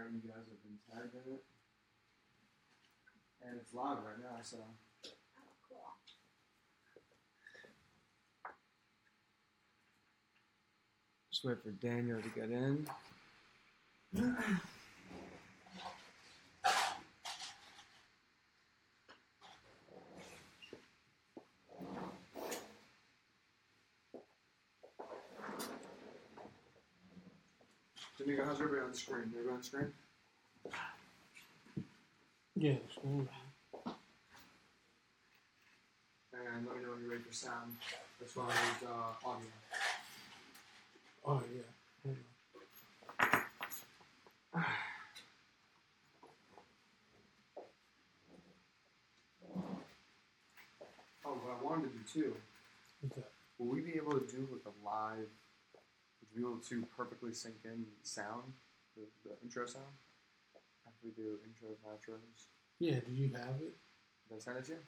Alright, you guys have been tagged in it. And it's live right now, so. Oh, cool. Just wait for Daniel to get in. Domingo, how's everybody on the screen? Everybody on the screen? Yeah, screen. And let me know when you're ready for sound, as well as audio. Oh, yeah. Hold on. Oh, what I wanted to do too. What's that? Will we be able to do like a live? Would you be able to perfectly sync in sound, the intro sound? After we do intros and outros? Yeah, do you have it? Did I send it to you?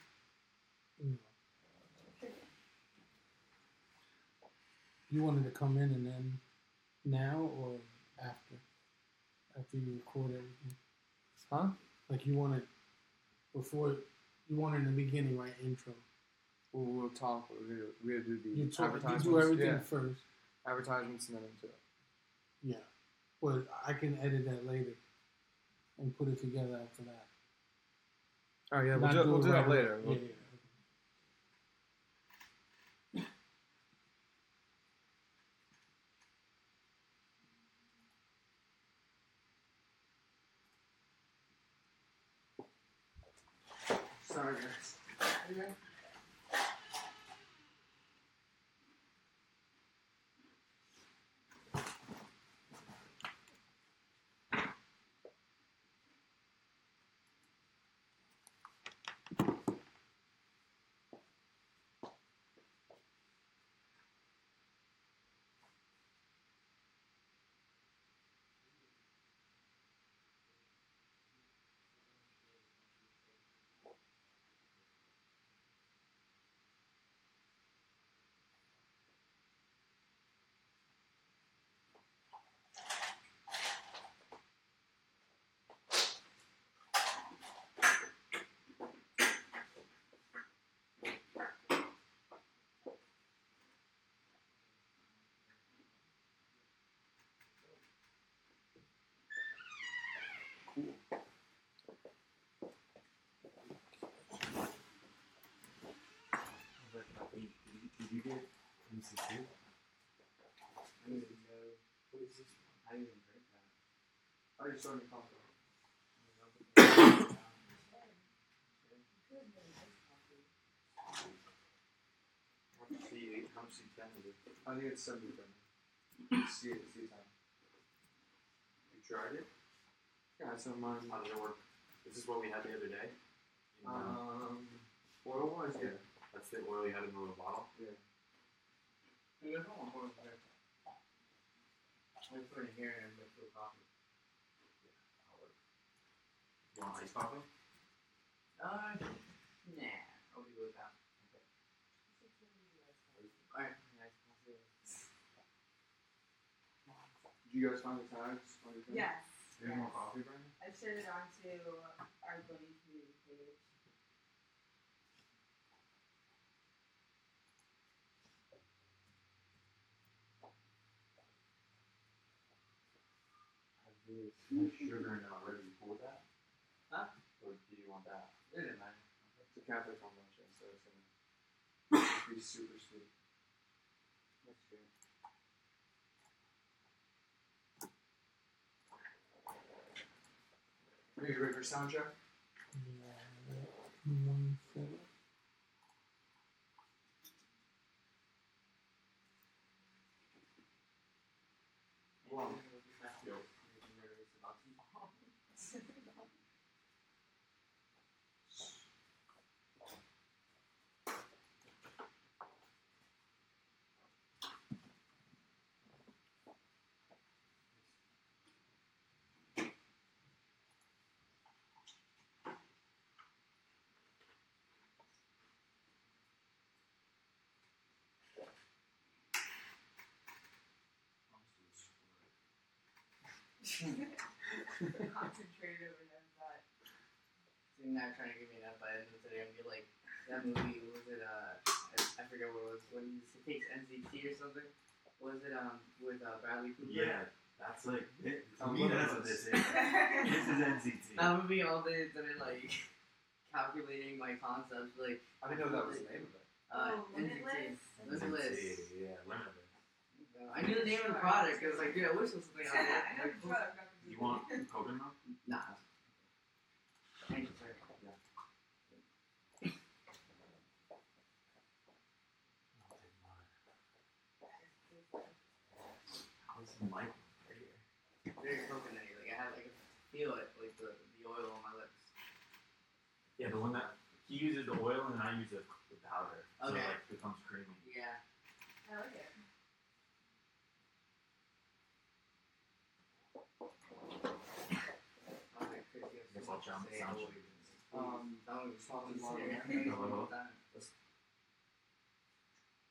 No. You wanted to come in and then now or after? After you record everything? Huh? Like you wanted before, you wanted in the beginning, right? Intro. We'll talk. We're going to do the You advertisements. do everything yeah. first. Advertisements and then into it. Yeah. Well, I can edit that later and put it together after that. Oh, yeah, Not we'll do that right later. away. Yeah. Sorry, guys. Okay. Cool. Did you get MC2? I need to know. What is this? I didn't even drink that. I just started to talk about How much C10 is it? I think it's 70 right now. See it time. You tried it? Yeah, it's on mine. How does it work? Is this what we had the other day? Oil-wise, yeah. That's the oil you had in the little bottle? Yeah. There's no one oil there. I put it here and make a coffee. Yeah, that'll work. You want iced coffee? Nah. I'll be with that. Okay. Alright. Nice coffee. Did you guys find the tags? Yes. Do you have more coffee, Brandon? I've shared it onto our buddy community page. This sugar and already pulled that? Huh? Or do you want that? It didn't matter. It's a cafe kombucha, so it's gonna be super sweet. That's good. Are you ready for sound check? Yeah. 1 second. Wow. Yo. Concentrated over there. But They're not trying to give me enough by the end of today. I'm gonna be like that movie. What was it? I forget what it was. When he takes NCT or something. What was it? With Bradley Cooper. Yeah, that's like it. To Oh, me, that's what this is. This is NCT. That movie all day I've been like calculating my concepts. Like I didn't know that was the name of it. Limitless. Limitless. Yeah, limitless. I knew the name of the product because like, dude, I wish there was something on I know it. the product. You want coconut milk? Nah. Thank you, sir. I'll take mine. How's the mic right here? Very coconutty. Like I have, like, feel it, like the oil on my lips. Yeah, but when he uses the oil and I use the powder, so Okay. it like becomes creamy. Yeah. I like it. I'm like crazy. I guess I'll jump sound check. Sausage Hello? Time. Let's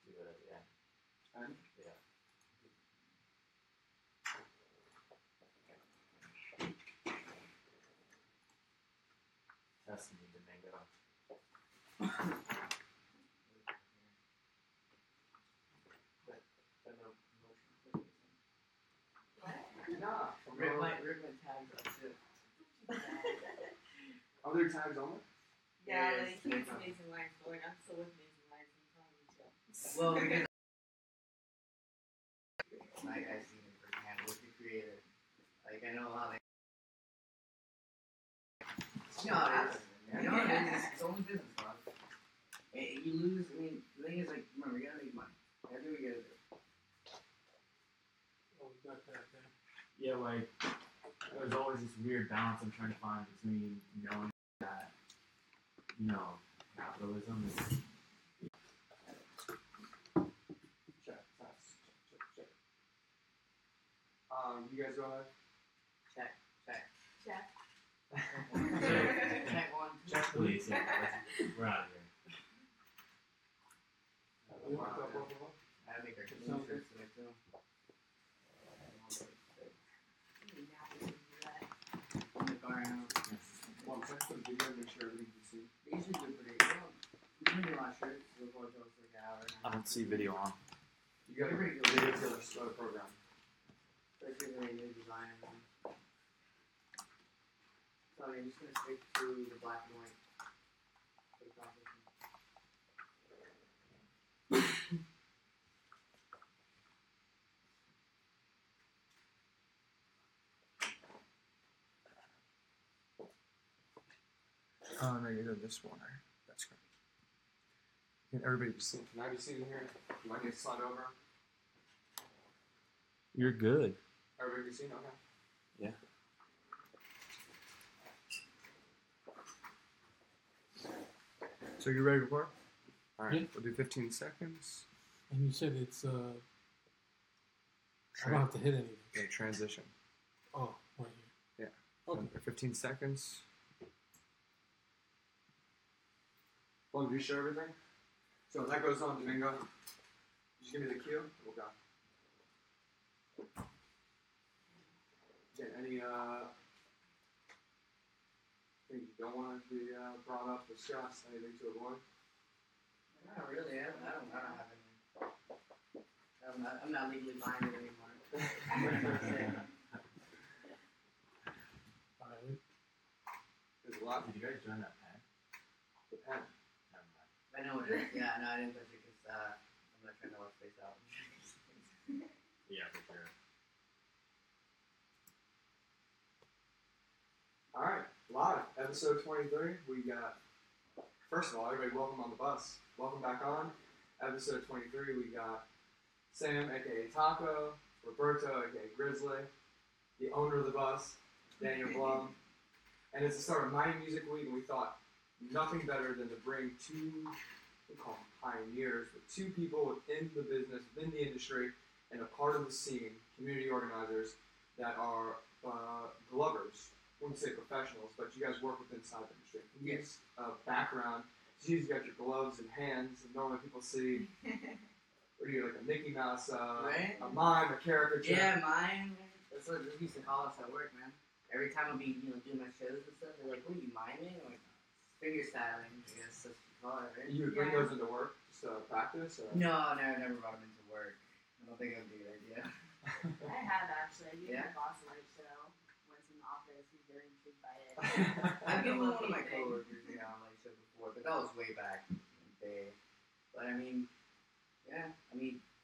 do that at the end. And Yeah. Testing the mango. nah. Rip my tags up too. Are there tags on it? Yeah, Yes. like he gets EmazingLights going. I'm still with EmazingLights. I'm telling you too. Well, because like I've seen it firsthand with the creator. Like I know how they. You know how it is. You know what it is? It's only business, bro. You lose. I mean, the thing is, like, remember, you gotta make money. That's what we gotta do. Oh, we got that there. Yeah, like there's always this weird balance I'm trying to find between knowing that, capitalism is Check. Check. You guys go ahead. Check. Check. Check one. check please. Yeah, we're out of here. You want that both of us? I gotta make our clean shirts today too. In the car now. Well, check for the video and make sure everything can see. They usually do pretty good. You can do a lot of shirts. We'll go to like an hour. I don't see video on. You got a Pretty good. video killer slow program. Especially when they new design and everything. So I'm just gonna stick to the black and white. For the competition. Oh, no, you're this one. That's great. Can everybody be seen? Can I be seen here? Do I need to slide over? You're good. Everybody be seen? Okay. Yeah. So you ready to record? Alright, Yeah. we'll do 15 seconds. And you said it's I don't have to hit anything. Yeah, transition. Oh, right here. Okay. 15 seconds. Well, do you share everything? So that goes on, Domingo. Just give me the cue. We'll go. Again, any things you don't want to be brought up, discussed, anything to avoid? Not really. I don't have any. I'm not legally binded anymore. Alright. There's a lot. Did you guys join that pen? The pen. Never mind. I know it is. Yeah, no, I didn't touch it because I'm not trying to let space out. Yeah, for sure. Alright, live, episode 23. We got, first of all, everybody welcome on the bus. Welcome back on. Episode 23, we got Sam, aka Taco, Roberto, aka Grizzly, the owner of the bus, Daniel Blum. And it's the start of My Music Week, and we thought nothing better than to bring two, we call them pioneers, but two people within the business, within the industry, and a part of the scene, community organizers, that are glovers. I wouldn't say professionals, but you guys work with inside the industry. Can you give us a background? So you've got your gloves and hands, and normally people see, what are you, like a Mickey Mouse, Right? a mime, a caricature? Yeah, mine. That's what they used to call us at work, man. every time I'll be, doing my shows and stuff, they're like, "What are you miming?" I'm like, "Finger styling, I guess that's what you call it, right?" You would bring those into work just to practice? Or? No, never brought them into work. I don't think that would be a good idea. I have actually. I gave Yeah? my boss a light show once in the office. He's very intrigued by it. I've given one of my Locating. coworkers a light show before, but that was way back in the day. But I mean, yeah,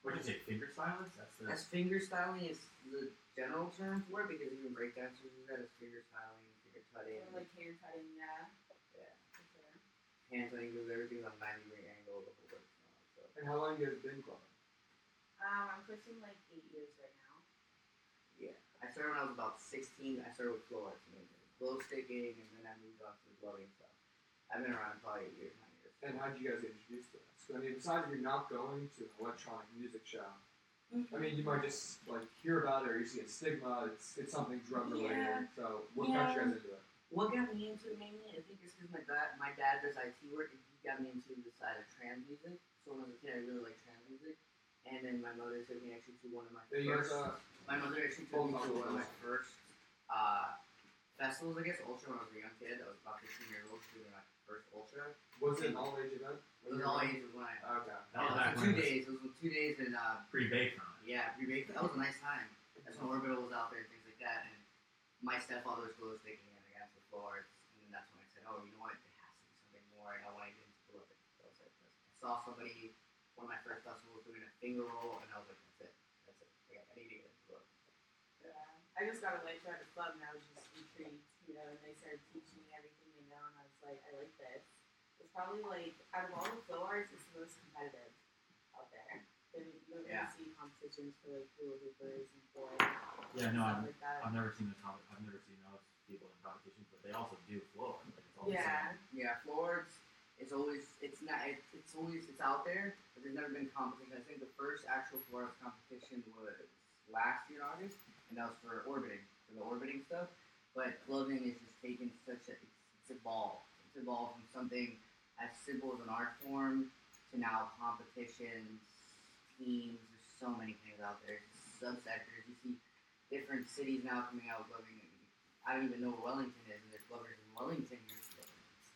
What did you say? Finger stylist? that's finger styling is the general term for it because even breakdancers use that as finger styling, finger cutting. Or like hair cutting, yeah. Yeah. For sure. Hand cutting because everything's on a 90-degree angle, the whole works and all that stuff. And how long have you guys been clubbing? I'm pushing like 8 years right now. Yeah. I started when I was about 16. I started with flow arts mainly. Glow sticking, and then I moved on to the gloving stuff. I've been around probably 8 years, 9 years. And how did you guys get introduced to this? So, I mean, besides you're not going to an electronic music show, I mean, you might just like hear about it or you see a stigma. It's something drug related. Yeah. So what got you guys into it? What got me into it mainly, I think, is because my dad does IT work, and he got me into the side of trance music. So when I was a kid, I really liked trance music. And then my mother took me actually to one of my my mother actually took me to one of my first festivals, I guess, Ultra, when I was a young kid. I was about 15 years old, doing my first Ultra. Was it an all age event? It was all ages when I. Okay. That was back for when 2 it was days. It was 2 days in. pretty big for me. Yeah, pre-baked. That was a nice time. That's when Orbital was out there and things like that. And my stepfather was glow sticking and I got to the floor. And then that's when I said, "Oh, you know what? There has to be something more." And I want to get into glowing. So I said, I saw somebody, one of my first festivals, doing a finger roll, and I was like, "That's it. That's it. I need to get into glowing." Yeah. I just got a light show at a club and I was just intrigued, and they started teaching me everything they know and I was like, I like this. It's probably like, out of all the flow arts, it's the most competitive out there. And you don't really Yeah. see competitions for like hula hoopers and boys. Yeah, no, stuff like that. I've never seen I've never seen those people in competitions, but they also do floor. Like, it's all the Yeah. same. Yeah, floor arts. It's out there, but there's never been competition. I think the first actual floor arts competition was last year in August, and that was for the orbiting stuff. But gloving is just taken it's evolved. It's evolved from something as simple as an art form to now competitions, teams. There's so many things out there. Subsectors. You see different cities now coming out with gloving. I don't even know where Wellington is, and there's glovers in Wellington.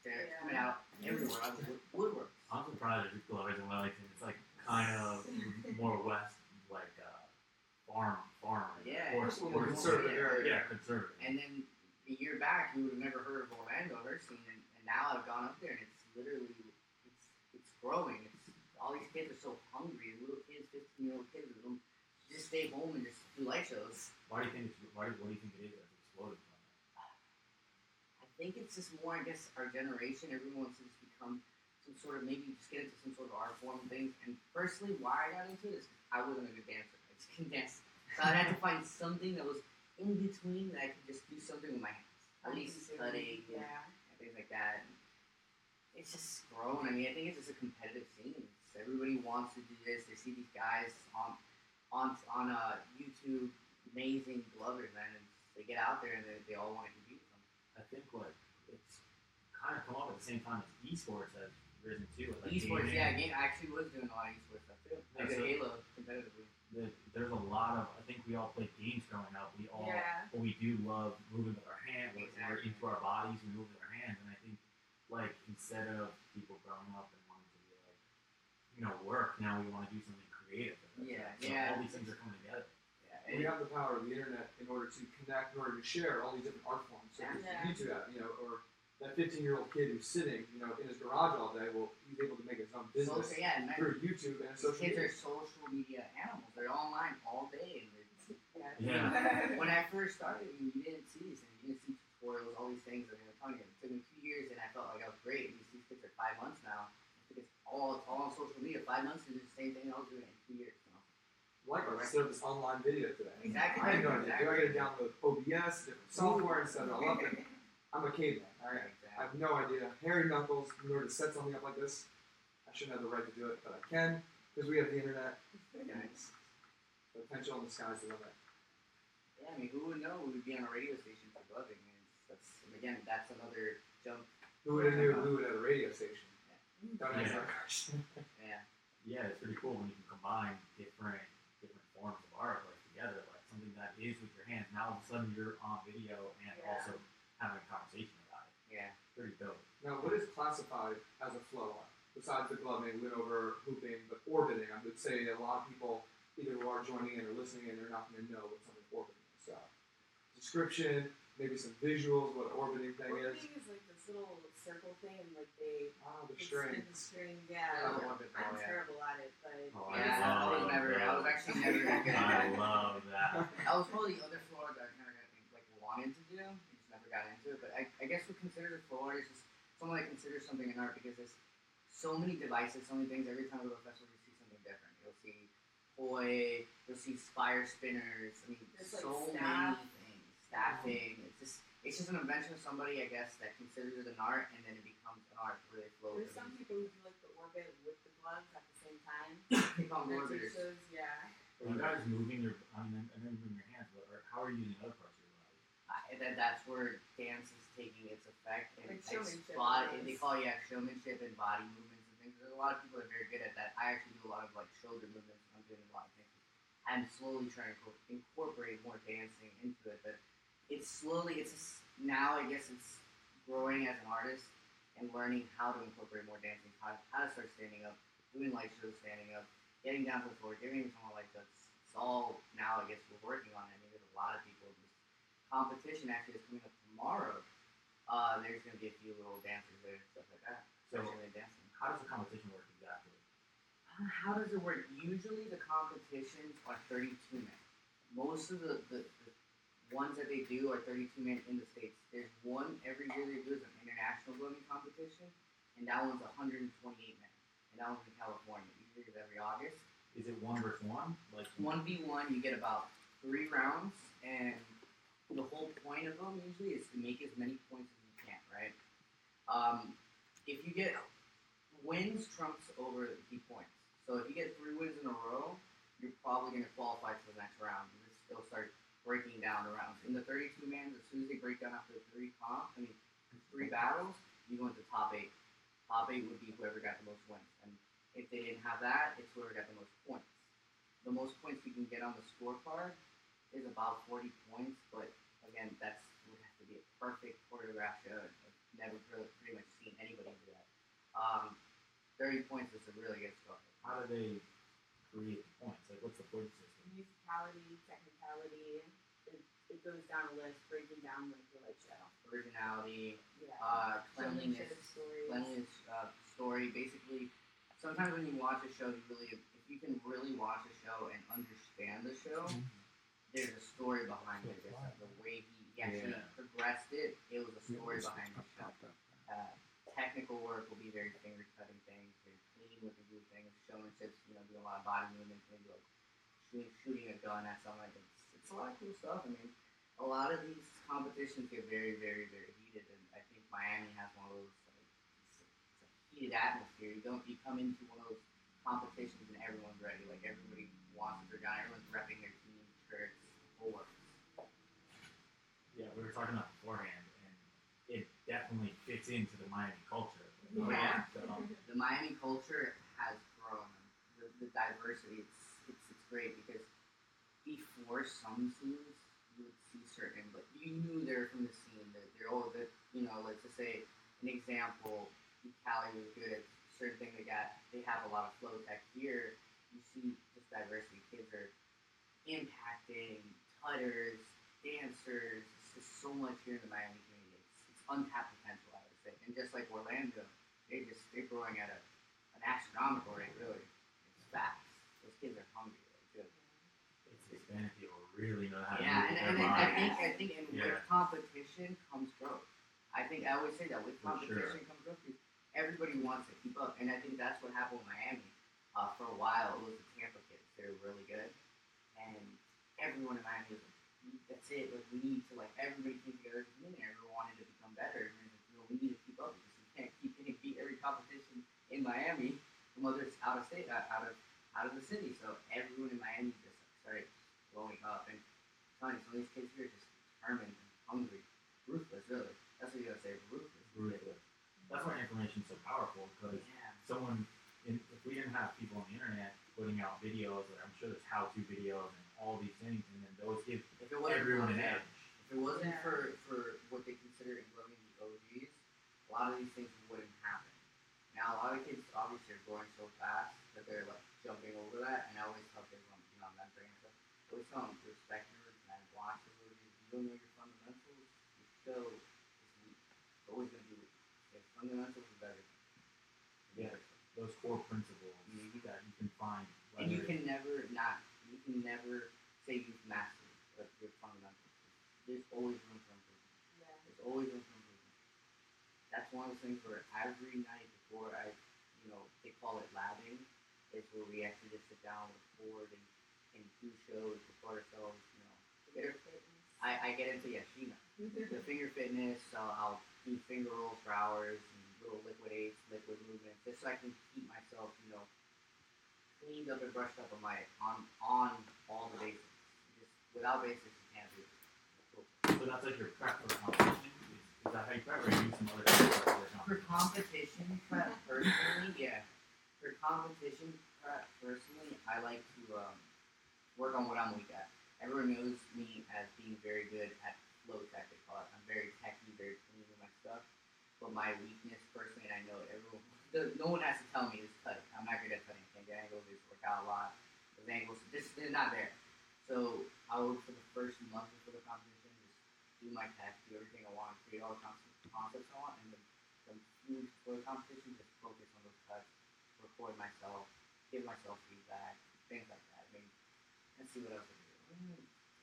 They're coming out everywhere. I was woodwork. I'm surprised there's glovers in Wellington. It's like kind of more west, like farm. Yeah, Horse, it's a little more conservative area. Yeah, conservative. And then a year back, you would have never heard of Orlando, her scene, and now I've gone up there, and it's literally, it's growing. All these kids are so hungry, little kids, 15-year-old kids, that don't just stay home and just do light shows. What do you think it is that's exploded from that? I think it's just more, I guess, our generation, everyone wants to just become some sort of, maybe just get into some sort of art form and things. And personally, why I got into it is I wasn't a good dancer. I just couldn't dance. So I had to find something that was in between that I could just do something with my hands. At least cutting and things like that. And it's just grown. I mean, I think it's just a competitive scene. Everybody wants to do this. They see these guys on YouTube, amazing glovers, man, and they get out there and they all want to compete with them. I think it's kind of come up at the same time as esports has risen too. Like Esports, gaming. I actually was doing a lot of esports stuff too. I did Halo competitively. There's a lot of. I think we all played games growing up. But we do love moving with our hands. We're into our bodies. We move with our hands, and I think like instead of people growing up and wanting to be like, work, now we want to do something creative. All these things are coming together. Yeah, We have the power of the internet in order to connect, in order to share all these different art forms. So YouTube, or that 15-year-old kid who's sitting, in his garage all day, well, he's able to make his own business through YouTube and social kids media. are social media animals. They're online all day. And Yeah. When I first started, you didn't see these things. You didn't see tutorials, all these things. I mean, I'm telling you, it took me 2 years, and I felt like I was great. These kids are 5 months now. It's all on social media. 5 months to do the same thing I was doing in 2 years. Likewise, instead of this online video today. Exactly. I have no idea. Do I got to download OBS, different software, and set it all up? And I'm a caveman. I have no idea. Hairy knuckles, in order to set something up like this, I shouldn't have the right to do it, but I can, because we have the internet. The potential in the sky's the limit. Yeah, I mean, who would know we would be on a radio station for gloving? That's another jump. Who would have knew we would have a radio station? Don't answer that Yeah. question. Yeah, it's pretty cool when you can combine different forms of art together, like something that is with your hands. Now all of a sudden you're on video and also having a conversation about it. Yeah. Pretty dope. Now, what is classified as a flow art? Besides the gloving, went over hooping, but orbiting, I would say a lot of people either who are joining in or listening in, they're not going to know what something orbiting is. So, description, maybe some visuals, what orbiting thing is. Orbiting is like this little circle thing, and like they The spin string. the string. I'm terrible at it, but I was actually never good I at it. love that. That was probably the other floor that I kind of wanted to do. I just never got into it. But I guess what considered a floor art is just someone that considers something an art because there's so many devices, so many things. Every time we go to a festival, you see something different. You'll see toy, you'll see fire spinners. I mean, there's so like many things. Staffing. It's just an invention of somebody, I guess, that considers it an art, and then it becomes an art where they flow. There's some people who do like the orbit with the gloves at the same time. They call them Their orbiters. t-shirts, yeah. When you guys moving your, and then moving your hands, or how are you using other parts of your body? That's where dance is taking its effect and Like showmanship. They call showmanship and body movements and things. There's a lot of people that are very good at that. I actually do a lot of like shoulder movements. I'm doing a lot of things. I'm slowly trying to incorporate more dancing into it, but now I guess it's growing as an artist and learning how to incorporate more dancing, how to start standing up, doing light shows standing up, getting down to the floor, giving someone like that. It's all now I guess we're working on it. I mean, there's a lot of people. This competition actually is coming up tomorrow. There's going to be a few little dancers there and stuff like that. So, especially dancing. how does the competition work exactly? How does it work? Usually the competitions are 32 men. Most of the ones that they do are 32 men in the States. There's one every year they do is an international gloving competition, and that one's 128 men. And that one's in California. Usually it's every August. Is it 1 versus 1? Like 1v1, you get about 3 rounds, and the whole point of them usually is to make as many points as you can, right? If you get wins trumps over the points. So if you get 3 wins in a row, you're probably going to qualify for the next round. They'll start breaking down the rounds. In the 32 man, as soon as they break down after 3 battles, you go into top 8. Top 8 would be whoever got the most wins. And if they didn't have that, it's whoever got the most points. The most points you can get on the scorecard is about 40 points, but again, that would have to be a perfect choreographed show. I've never pretty much seen anybody do that. 30 points is a really good score. How do they create the points? Like, what's the point system? Musicality, technicality, it goes down a list, breaking down like the light show. Originality, Cleanliness, cleanliness, story. Basically, sometimes when you watch a show, if you can really watch a show and understand the show, there's a story behind it. The way he actually progressed it, it was a story behind the show. Technical work will be very finger cutting things, very clean with the glue things, showmanships, doing a lot of body movements, maybe like shooting a gun at someone. It's a lot of cool stuff. I mean, a lot of these competitions get very, very, very heated, and I think Miami has one of those it's a heated atmosphere. You come into one of those competitions and everyone's ready. Like everybody wants to go down. Everyone's repping their team shirts, whole works. Yeah, we were talking about beforehand, and it definitely fits into the Miami culture. Yeah. So, The Miami culture has grown. The diversity, it's great because before some scenes, you would see certain, but you knew they're from the scene. That they're all that, let's just say an example. Cali was good at certain thing. They have a lot of flow tech here. You see just diversity. Kids are impacting, tutters, dancers. It's just so much here in the Miami community. It's untapped potential, I would say. And just like Orlando, they're growing at an astronomical rate. Really, it's fast. Those kids are hungry. They're good. it's Hispanic people really know how to Yeah, move and their bodies. I think with competition comes growth. I always say that with competition comes growth because everybody wants to keep up, and I think that's what happened with Miami. For a while, it was the Tampa kids. They were really good, and everyone in Miami was like, "That's it. Like we need to everybody came together as a community. Everyone wanted to become better, and we need to keep up because we can't keep getting beat every competition in Miami from others out of state, out of the city. So everyone in Miami just started blowing up, and some of these kids here are just determined, and hungry, ruthless. Really, that's what you gotta say. Ruthless. Ruthless. That's why information's so powerful, because if we didn't have people on the internet putting out videos, I'm sure there's how-to videos and all these things, and then those kids, If it on an edge. If it wasn't for what they consider in gloving the OGs, a lot of these things wouldn't happen. Now, a lot of kids obviously are growing so fast that they're like jumping over that, and I always tell kids when I'm mentoring and stuff, I always tell them respect your and watch the OGs. If you don't know your fundamentals, you still is weak. It's always going to be weak. Your fundamentals is everything. Yeah, those core principles that you can find. And you can never say you've mastered your fundamentals. There's always room for improvement. Yeah. There's always room for improvement. That's one of those things where every night before they call it labbing, is where we actually just sit down, record, and do shows, record ourselves, I get into, she knows. The finger fitness, so I'll do finger rolls for hours, and little liquid aids, liquid movements, just so I can keep myself, cleaned up and brushed up on all the basics. Just without basics, you can't do it. Cool. So that's like your prep for competition? Is that how you prep, or you do some other stuff for competition prep, personally, yeah. For competition prep, personally, I like to work on what I'm weak at. Everyone knows me as being very good at flow tech, they call it. I'm very techy, very clean with my stuff. But my weakness, personally, and I know no one has to tell me, is cutting. I'm not good at cutting. I can't get angles, I just work out a lot. Those angles, they're not there. So I would, for the first month before the competition, just do my tech, do everything I want, create all the concepts I want, and then for the competition, just focus on those cuts, record myself, give myself feedback, things like that. I mean, let's see what else I do.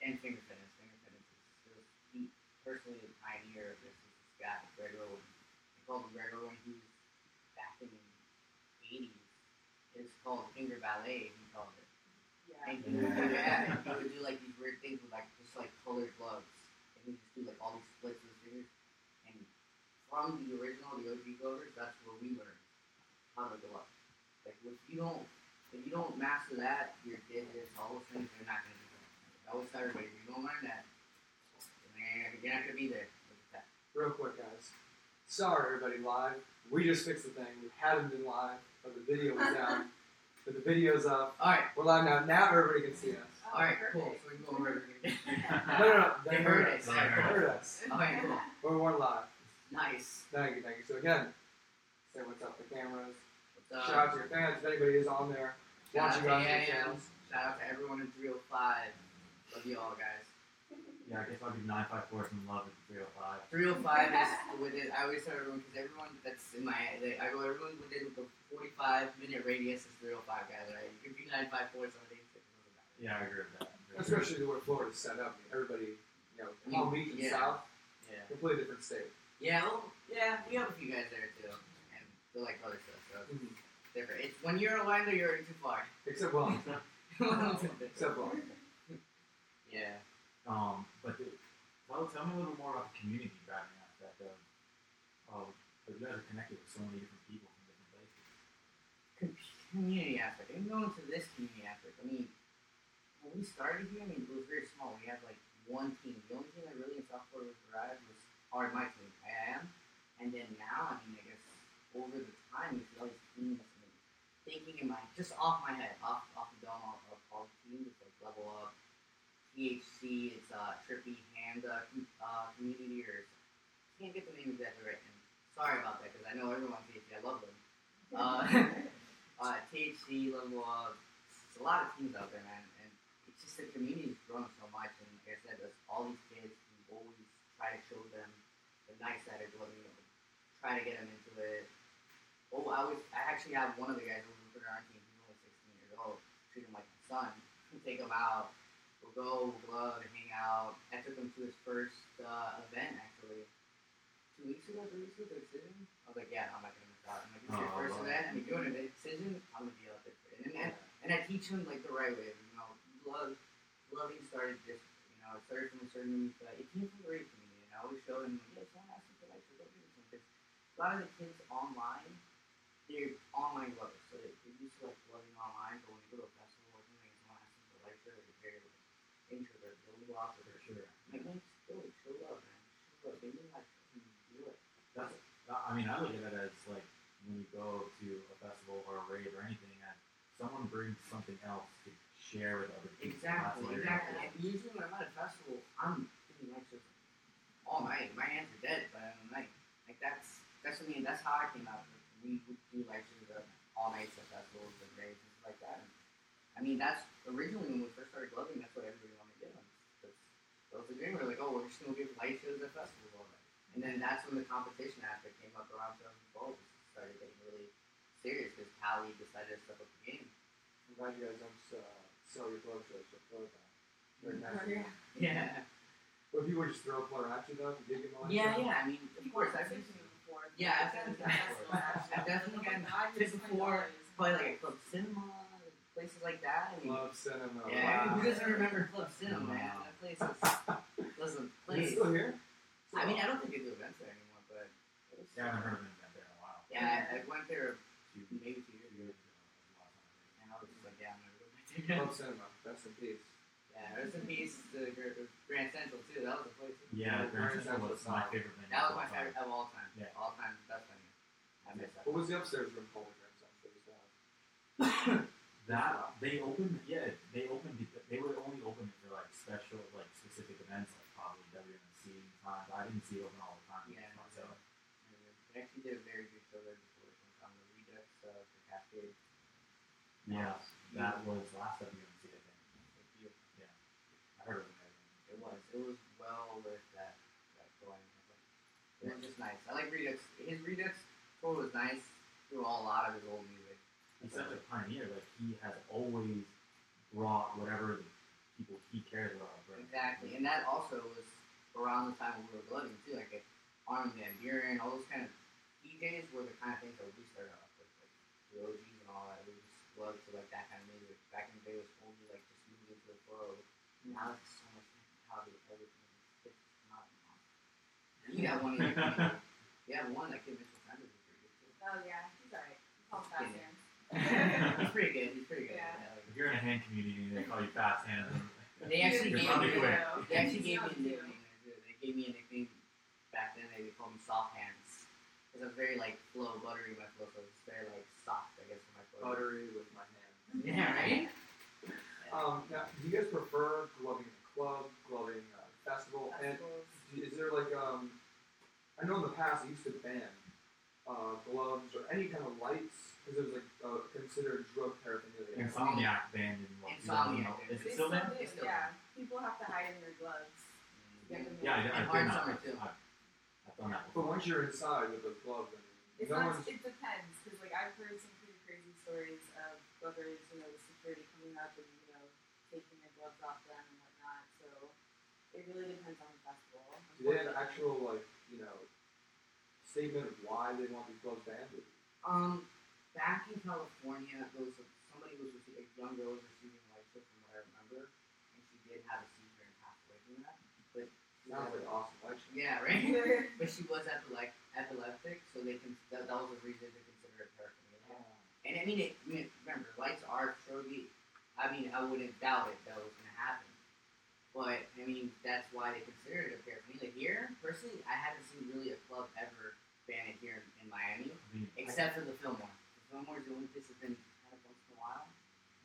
And finger fitness. Finger fitness is he personally the pioneer of this. Is this guy, Greg Owen. They called him Greg Owen. He was back in the 80s. It's called finger ballet, he called it. Yeah. And he would do like these weird things with just colored gloves. And he would just do all these splits with his fingers. And from the original, the OG glovers, that's where we learned how to go up. Like if you don't master that, your digits, all those things, you're not gonna be good. I always tell everybody, if you don't learn that, you're not gonna be there. Real quick, guys. Sorry, everybody, live. We just fixed the thing. We hadn't been live, but the video was down. But the video's up. All right. We're live now. Now everybody can see us. Oh, All right, perfect. cool. So we can go over everything. No. They heard us. They heard us. All right, cool. But we weren't live. Nice. Thank you. So again, say what's up to cameras. What's Shout out to your fans. If anybody is on there watching on your channels. Shout out to everyone in 305. Love you all, guys. Yeah, I guess I'll do 954 some love at 305. 305 is with it. I always tell everyone, because everyone that's in my head, everyone within the 45-minute radius is 305, guys, right? You can be 954 some days. Yeah, I agree with that. Especially the way Florida's set up. Everybody, Palm Beach and South, completely different state. Yeah, we have a few guys there too, and they're like other stuff, so it's different. It's when you're in Orlando, you're already too far. Except Wellington. Except Wellington. Yeah. But tell me a little more about the community driving aspect of you guys are connected with so many different people from different places. Community aspect. And going to this community aspect, I mean, when we started here, it was very small. We had one team. The only team that really in South Florida was arrived was my team. I am. And then now, I guess over the time, you see all these teams. Thinking in just off my head, off the dome of all the teams, it's Level Up, THC, it's Trippy Hand Community, or can't get the name exactly right. And sorry about that, because I know everyone THC. I love them. THC, Level Up, it's a lot of teams out there, man. And it's just the community's grown so much. And like I said, there's all these kids who always try to show them the nice side of gloving, try to get them into it. I actually have one of the guys who's on our team. He's only 16 years old. Treat him like my son. Take him out. We'll go, we'll glove, and hang out. I took him to his first event, actually. 2 weeks ago, 3 weeks ago, the Excision. I was like, yeah, I'm not going to miss out. I'm like, it's your first event, and if you're doing an Excision, I'm going to be out there for it. And I teach him, the right way. Gloving started just, it started from a certain, it came from the right community. And I always show him, someone asked me for life, so go do something. A lot of the kids online, they're online glovers, so they're used to gloving online, but when you go to a festival or something, someone asks them for a light shirt, they're very introvert, they'll leave off with their shirt. Man, show love, man. Show love. They need do it. I look at it as when you go to a festival or a rave or anything, and someone brings something else to share with other people. Exactly, That's exactly. hilarious. And usually when I'm at a festival, I'm doing light shows all night. My hands are dead by the end of the night. Like that's how I came out. We would do light shows all nights at festivals and days and stuff like that. And, I mean, that's originally when we first started gloving. That's what everybody wanted to do. That was the dream. We were like, oh, we're just gonna give light shows at festivals all night. And then that's when the competition aspect came up around 2012. It started getting really serious because Pally decided to step up the game. I'm glad you guys don't sell your glove shows for Florida. Yeah. But people just throw a player at you though, if you did get one. Yeah. I mean, of course, I've seen been you before. Yeah, I've definitely gotten tips before. Probably like Club Cinema, places like that. I mean, Club Cinema. yeah, Wow. who doesn't remember Club Cinema, man? That place wasn't Is it place. still here? I mean, I don't think they do events there anymore, but it was. Yeah, I haven't heard of an event there in a while. Yeah, I went there maybe 2 years ago, and I was just like, yeah, I'm never going back there. Club Cinema. Rest in peace. Yeah, rest in peace to Grand Central too. That was a place. Yeah, Grand Grand Central Central was my favorite venue. That was of my all time. favorite of all time. Yeah. All time best venue. I miss that. What was the upstairs room called at Grand Central? That they opened, they would only open it for like special, like specific events, like probably WNC times. I didn't see it open all the time. Yeah, so they actually did a very good show there before on the Redux for Cascade. yeah, that was last WNC, I think. Yeah, I heard of it. It was well worth that going. It was just nice. I like Redux. His Redux tour was nice through a lot of his old music. He's such a pioneer. Like he has always brought whatever the people he cares about. Right? Exactly, and that also was around the time when we were gloving too. Like Armin Van Buren, all those kind of DJs were the kind of things that we started off with, like the OGs and all that. We just loved to like that kind of music. Back in the day, it was only like just moving into the flow. Now it's so much technicality with everything. It's not awesome. You got one in your community. You have one that Kid Mitchell Sanders is pretty good too. Oh yeah, he's alright. He calls fast hands. He's pretty good. Yeah. If you're in a hand community, they call you fast hands. They actually You're gave probably me. quick. They actually gave me a Sounds good. nickname. They gave me a nickname back then. They called me Soft Hands because I was very like flow, buttery with my flow. So it's very like soft, I guess, for my flow. Buttery with my hand. Yeah, right. Now, do you guys prefer gloving at a club, gloving at a festival? And is there like I know in the past I used to ban gloves or any kind of lights because it was like considered drug paraphernalia. Insomniac banned in what? Insomniac. Is it They still banned? do, It's still yeah. People have to hide in their gloves. Yeah, And I've hard done summer that. too. I've done that But before. once you're inside with those gloves, I mean, It's no not, one's. it depends, because like I've heard some pretty crazy stories of glovers, the security coming up and taking their gloves off them and whatnot. So it really depends on the festival. Do they have an actual statement of why they want these gloves banned? Back in California, somebody was receiving, a young girl was receiving light show from what I remember, and she did have a seizure and passed away from that. But Sounds like an awesome lecture. yeah, right. But she was epileptic, so that was a reason to consider it paraphernalia. And I mean, remember, lights are showy. I mean, I wouldn't doubt it that was going to happen. But I mean, that's why they consider it a paraphernalia. Here, personally, I haven't seen really a club ever ban it here in Miami, except for the Fillmore. The Fillmore's the only place that's been kind of once in a while.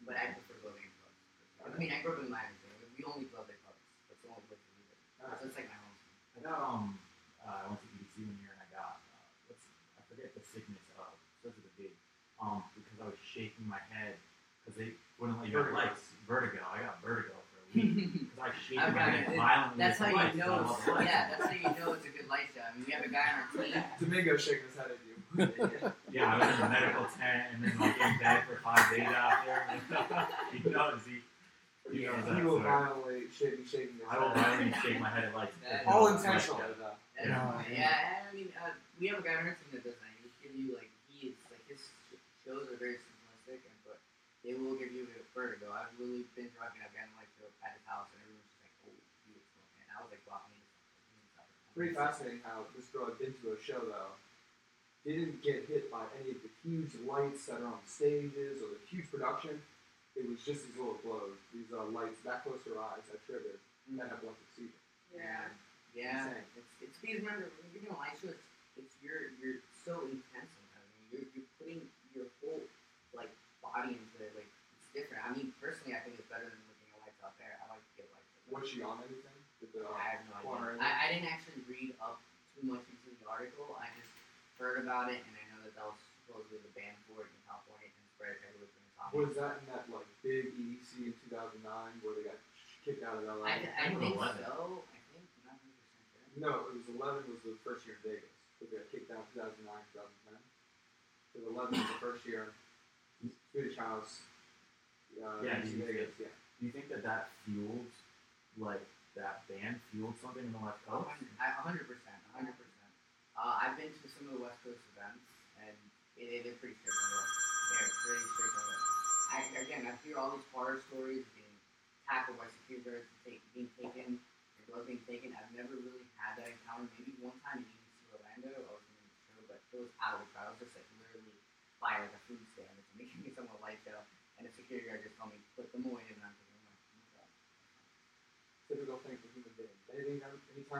But I prefer gloving in clubs. I mean, I grew up in Miami, so we only glove at clubs. That's the only place we do it. So it's like my home. I got I went to EDC one year and I got I forget the sickness of starts with a B. Because I was shaking my head because they wouldn't let you have lights. Vertigo. I got vertigo for a week because I was shaking my head violently. That's how with the you lights. know. I love the lights. Yeah, that's how you know it's a good light show. I mean, we have a guy on our team. Domingo's shaking his head at you. Yeah, I was in the medical tent and then like in bed for 5 days after. He knows he knows that. He will So violently shaking his I will head. violently shake my head at lights. All intentional. Yeah, I mean, we have a guy on our team that does that. He give you his shows are very simplistic, but they will give you a vertigo. I've really been drunk and I've gotten like at his house and everyone's just like, oh, you explode, man. I was like, wow, I need to stop. Pretty fascinating how this girl had been to a show though. Didn't get hit by any of the huge lights that are on stages or the huge production. It was just these little glows, these lights that close to her eyes that triggered that have one seizure. Yeah. Yeah. Insane. It's because remember when you're doing a light show, it's you're so intense sometimes. I mean, you're putting your whole like body into it. Like it's different. I mean, personally, I think it's better Did the, I have no corner. idea. I didn't actually read up too much into the article. I just heard about it, and I know that was supposedly the ban for it in California and spread everywhere in Insomniac. Was that in that like big EDC in 2009 where they got kicked out of LA? I think so. I think not 100% sure. No, it was 11 was the first year in Vegas. But they got kicked out in 2009, 2010. So 11 was the first year. Swedish House. Yeah, EDC Vegas. Yeah. Do you think that fueled, like, that band fueled something in the West Coast? 100%. I've been to some of the West Coast events, and they're pretty strict on it. They're pretty strict on it. I hear all these horror stories of being tackled by security guards, being taken, your gloves being taken. I've never really had that encounter. Maybe one time in EDC Orlando, I was in the show, but it was out of the crowd. I was just like literally by like a food stand. It's making me somewhat light show, and the security guard just told me put them away, and I'm thinking, oh my god. Typical thing for human beings. Anytime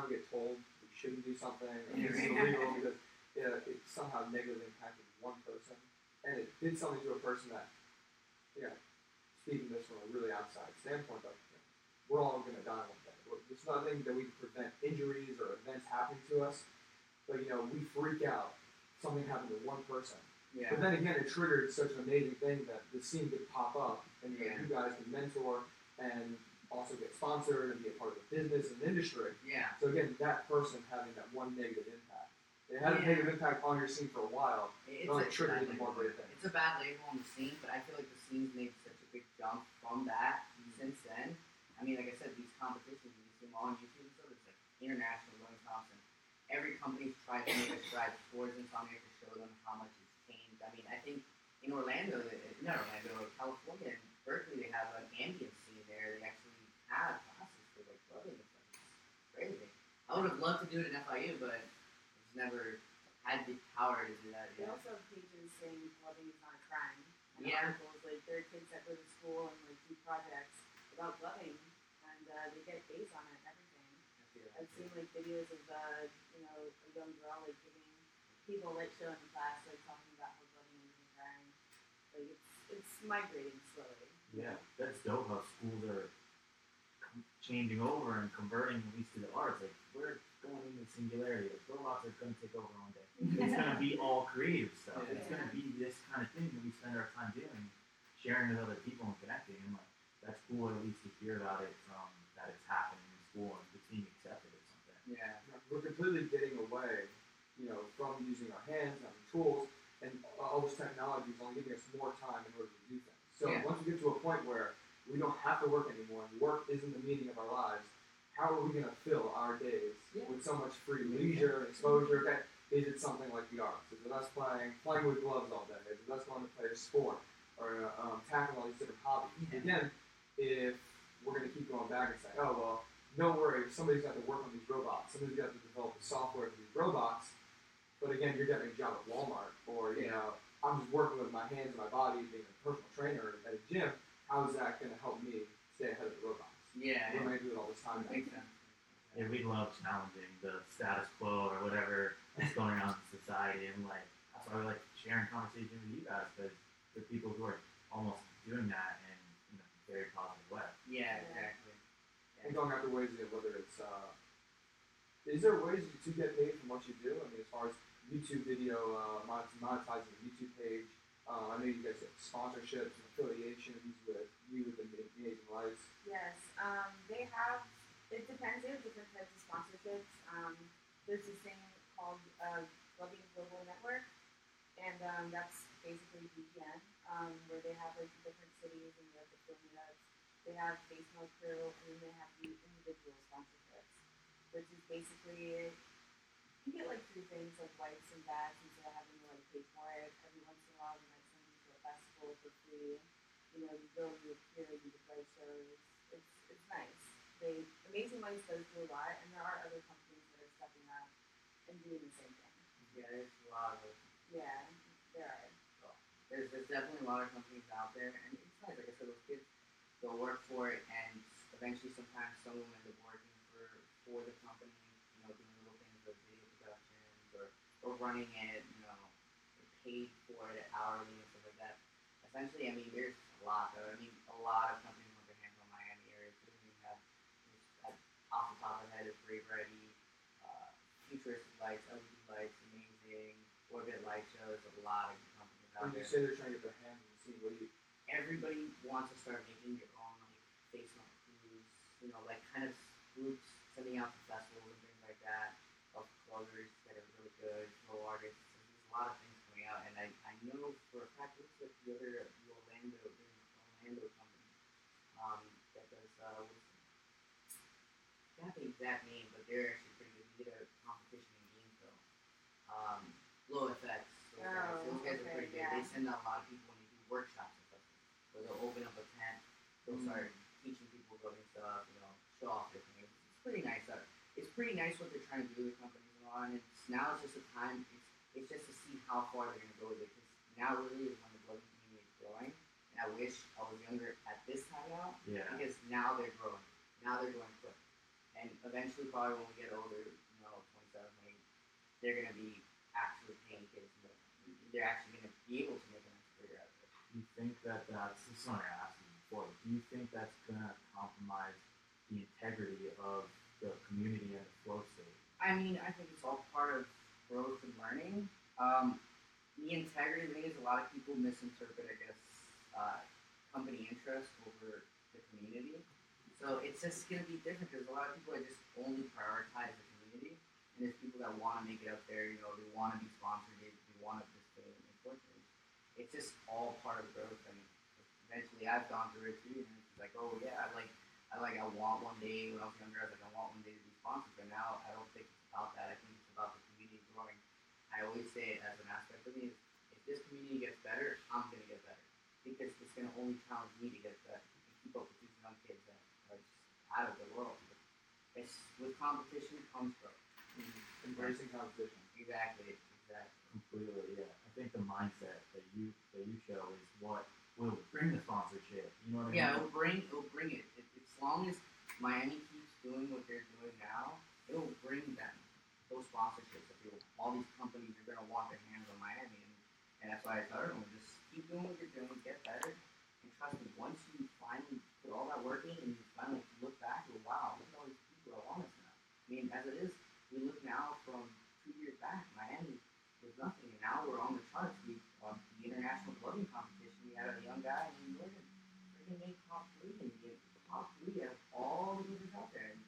we get told we shouldn't do something, or it's illegal because it somehow negatively impacted one person, and it did something to a person that, speaking this from a really outside standpoint, like, we're all going to die one day. There's nothing that we can prevent injuries or events happening to us, but we freak out. Something happened to one person. Yeah. But then again, it triggered such an amazing thing that the scene could pop up, and you guys can mentor and also get sponsored and be a part of the business and industry. Yeah. So again, that person having that one negative impact. It had a negative impact on your scene for a while. It only triggered even more great things. It's a bad label on the scene, but I feel like the scene's made such a big jump from that since then. I mean, like I said, these competitions, you see them all on YouTube and stuff, it's like international, William Thompson. Every company's tried to make a stride towards Insomniac to show them how much it's changed. I mean, I think in California, and Berkeley, they have an ambient scene there. They actually have classes for like clubbing and stuff. It's crazy. I would have loved to do it in FIU, but it's never had the power to do that. They also have pages saying clubbing is not a crime. And Yeah. articles like there are kids that go to school and like do projects about clubbing, and they get A's on it and everything. I've seen like videos of a young girl like giving people lit show in class, like talking about how clubbing isn't a crime. Like it's migrating slowly. Yeah, that's dope how schools are changing over and converting at least to the arts. Like, we're going into singularity. Like, robots are going to take over one day. It's going to be all creative stuff. Yeah. It's going to be this kind of thing that we spend our time doing, sharing with other people and connecting. And like, that's cool at least to hear about it from that it's happening in school and it's being accepted or something. Yeah. We're completely getting away, from using our hands, having tools, and all this technology is only giving us more time in order to do things. So once we get to a point where we don't have to work anymore, and work isn't the meaning of our lives, how are we going to fill our days with so much free leisure and exposure? Okay, is it something like the arts? Is it us playing with gloves all day? Is it us going to play a sport or tackling all these different hobbies? Again, if we're going to keep going back and say, oh, well, no worries, somebody's got to work on these robots. Somebody's got to develop the software for these robots. But again, you're getting a job at Walmart, or, I'm just working with my hands and my body, being a personal trainer at a gym. How is that going to help me stay ahead of the robots? Yeah. What am I doing all this time? Makes sense. Yeah, we love challenging the status quo or whatever is going on in society, and like that's why we like sharing conversation with you guys, because there are people who are almost doing that in a very positive way. Yeah, exactly. And going after ways of whether it's is there ways to get paid from what you do? I mean, as far as YouTube video, monetizing the YouTube page. I know you guys have sponsorships and affiliations with you with the EmazingLights. Yes, they have. It depends. They have different types of sponsorships. There's this thing called Clubbing Global Network, and that's basically VPN, where they have like different cities and you have the film meetups. They have face mode crew, and then they have the individual sponsorships, which is basically you get like three things like likes and bats instead of having to like pay for it. Every once in a while, they might send you to a festival for free. You go and you appear, you do play shows. It's nice. EmazingLights does do a lot, and there are other companies that are stepping up and doing the same thing. Yeah, there's a lot of. Yeah, there are. There's definitely a lot of companies out there, and it's nice. Like I said, those kids, they'll work for it, and eventually, sometimes someone will end up working for the company. Doing little things like video productions or running it. They're paid for it hourly and stuff like that. Essentially, I mean, there's a lot though. I mean, a lot of companies want their hands on Miami area too. We have off the top of Brave Ready, Futuristic Lights, LED Lights, Amazing, Orbit Light Shows, a lot of companies out When you there. say they're trying to get their hands on the scene, what do you? Everybody wants to start making their own like face on crews, like kind of groups sending out to festivals and things like that. Of closers that are really good, pro artists. There's a lot of things coming out, and I know for a fact this is the Orlando company that does not the exact name, but they're actually pretty good. We did a competition in Gainesville. Low effects. Those guys are pretty good. Yeah. They send out a lot of people when they do workshops and stuff. So they'll open up a tent. They'll start teaching people building stuff. Show off their things. It's pretty nice. It's pretty nice what they're trying to do with companies and all. And now it's just a time. It's just to see how far they're going to go with it. Because now really is when the blogging community is growing. And I wish I was younger at this time now. Yeah. Because now they're growing. Now they're going quick. And eventually, probably when we get older, 27, 28, they're going to be actually paying kids more. They're actually going to be able to make a nice career out of it. Do you think that's something I asked you before? Do you think that's gonna compromise the integrity of the community and the flow state? I mean, I think it's all part of growth and learning. The integrity thing is a lot of people misinterpret, I guess, company interest over the community. So it's just going to be different because a lot of people are just only prioritize the community. And there's people that want to make it up there, they want to be sponsored, they want to participate in important. It's just all part of growth. And eventually I've gone through it too. And it's like, oh yeah, I want one day when I was younger, I want one day to be sponsored. But now I don't think it's about that. I think it's about the community growing. I always say it as an aspect of me is if this community gets better, I'm going to get better. Because it's going to only challenge me to get better and keep up with these young kids that are just out of the world. With competition comes growth. Embracing competition. Exactly. Completely, yeah. I think the mindset that you show is what will bring the sponsorship. You know what I mean? Yeah, it'll bring it. As long as Miami keeps doing what they're doing now, it'll bring them those sponsorships. All these companies are gonna want their hands on Miami, and that's why I tell everyone just keep doing what you're doing, get better, and trust me. Once you finally put all that work in, and you finally look back, and wow, look at all these people that want us now. I mean, as it is, we look now from 2 years back, Miami was nothing, and now we're on the charts. We the international blogging competition. We had a young guy named Morgan. Freaking made top 3, and he did top 3 out of all the leaders out there. And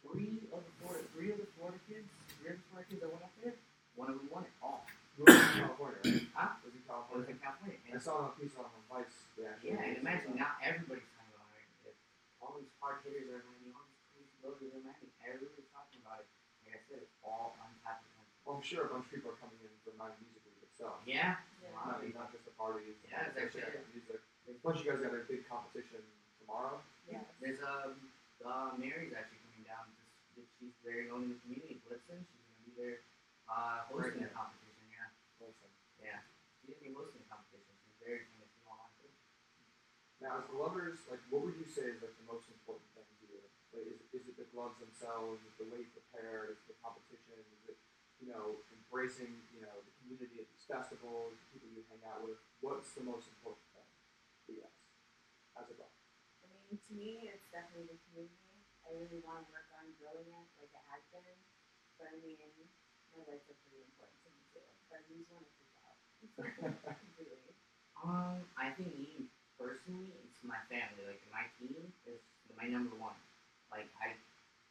three of the Florida kids that went up there, one of them won it all. You were in California, right? Huh? Was in I was California. in California. I saw a piece on Lights. Yeah, and imagine now everybody's talking about it. All these hard hitters are Miami, all these crazy bloggers are Miami. Everybody's talking about it. Like I said, it's all untapped potential. Well, I'm sure a bunch of people are coming in for my music week itself. Yeah. Not just the parties. Yeah, it's actually music. Once you guys got a big competition tomorrow. Yeah. There's Mary's actually coming down. She's very known in the community. Blitzen. She's gonna be there hosting the competition. Yeah. Awesome. Yeah. She's gonna be hosting the competition. She's very famous online too. Now, as glovers, what would you say is the most important thing to you? Is it the gloves themselves? Is it the way you prepare? Is it the competition? Is it embracing the community at these festivals, the people you hang out with? What's the most important thing for you guys as a glover? I mean, to me, it's definitely the community. I really want to work on growing it like it has been. But I mean, my lights are pretty important to me too. If I lose one, I freak out. Completely. I think me personally, it's my family. Like my team is my number one. Like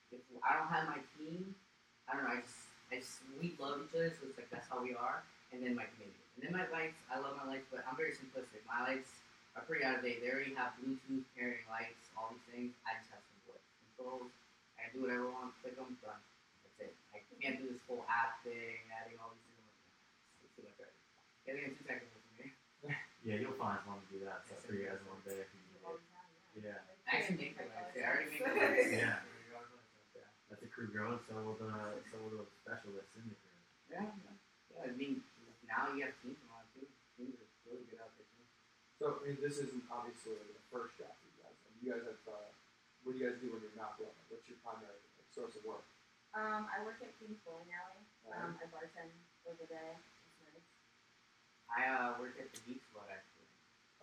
if I don't have my team, I don't know. We love each other, so it's like that's how we are. And then my community, and then my lights. I love my lights, but I'm very simplistic. My lights are pretty out of date. They already have Bluetooth pairing lights, all these things. I just have some controls. I can do whatever I want. Click them, done. That's it. I can't do this whole app thing, adding all these things. It's too much already. Getting in 2 seconds with me. Yeah, you'll find someone to do that stuff for you guys one day. All the time, Yeah. I actually make the lights. I already make the lights. Yeah. That's a crew growth, so will the specialists in the crew. Yeah. I mean, now you have teams on too. Teams are really good out there too. So, I mean, this isn't obviously the first job for you guys. I mean, you guys have, what do you guys do when you're not glowing? What's your primary source of work? I work at King's Bowling Alley. I bartend over there. It's nice. I work at the Geek Spot actually.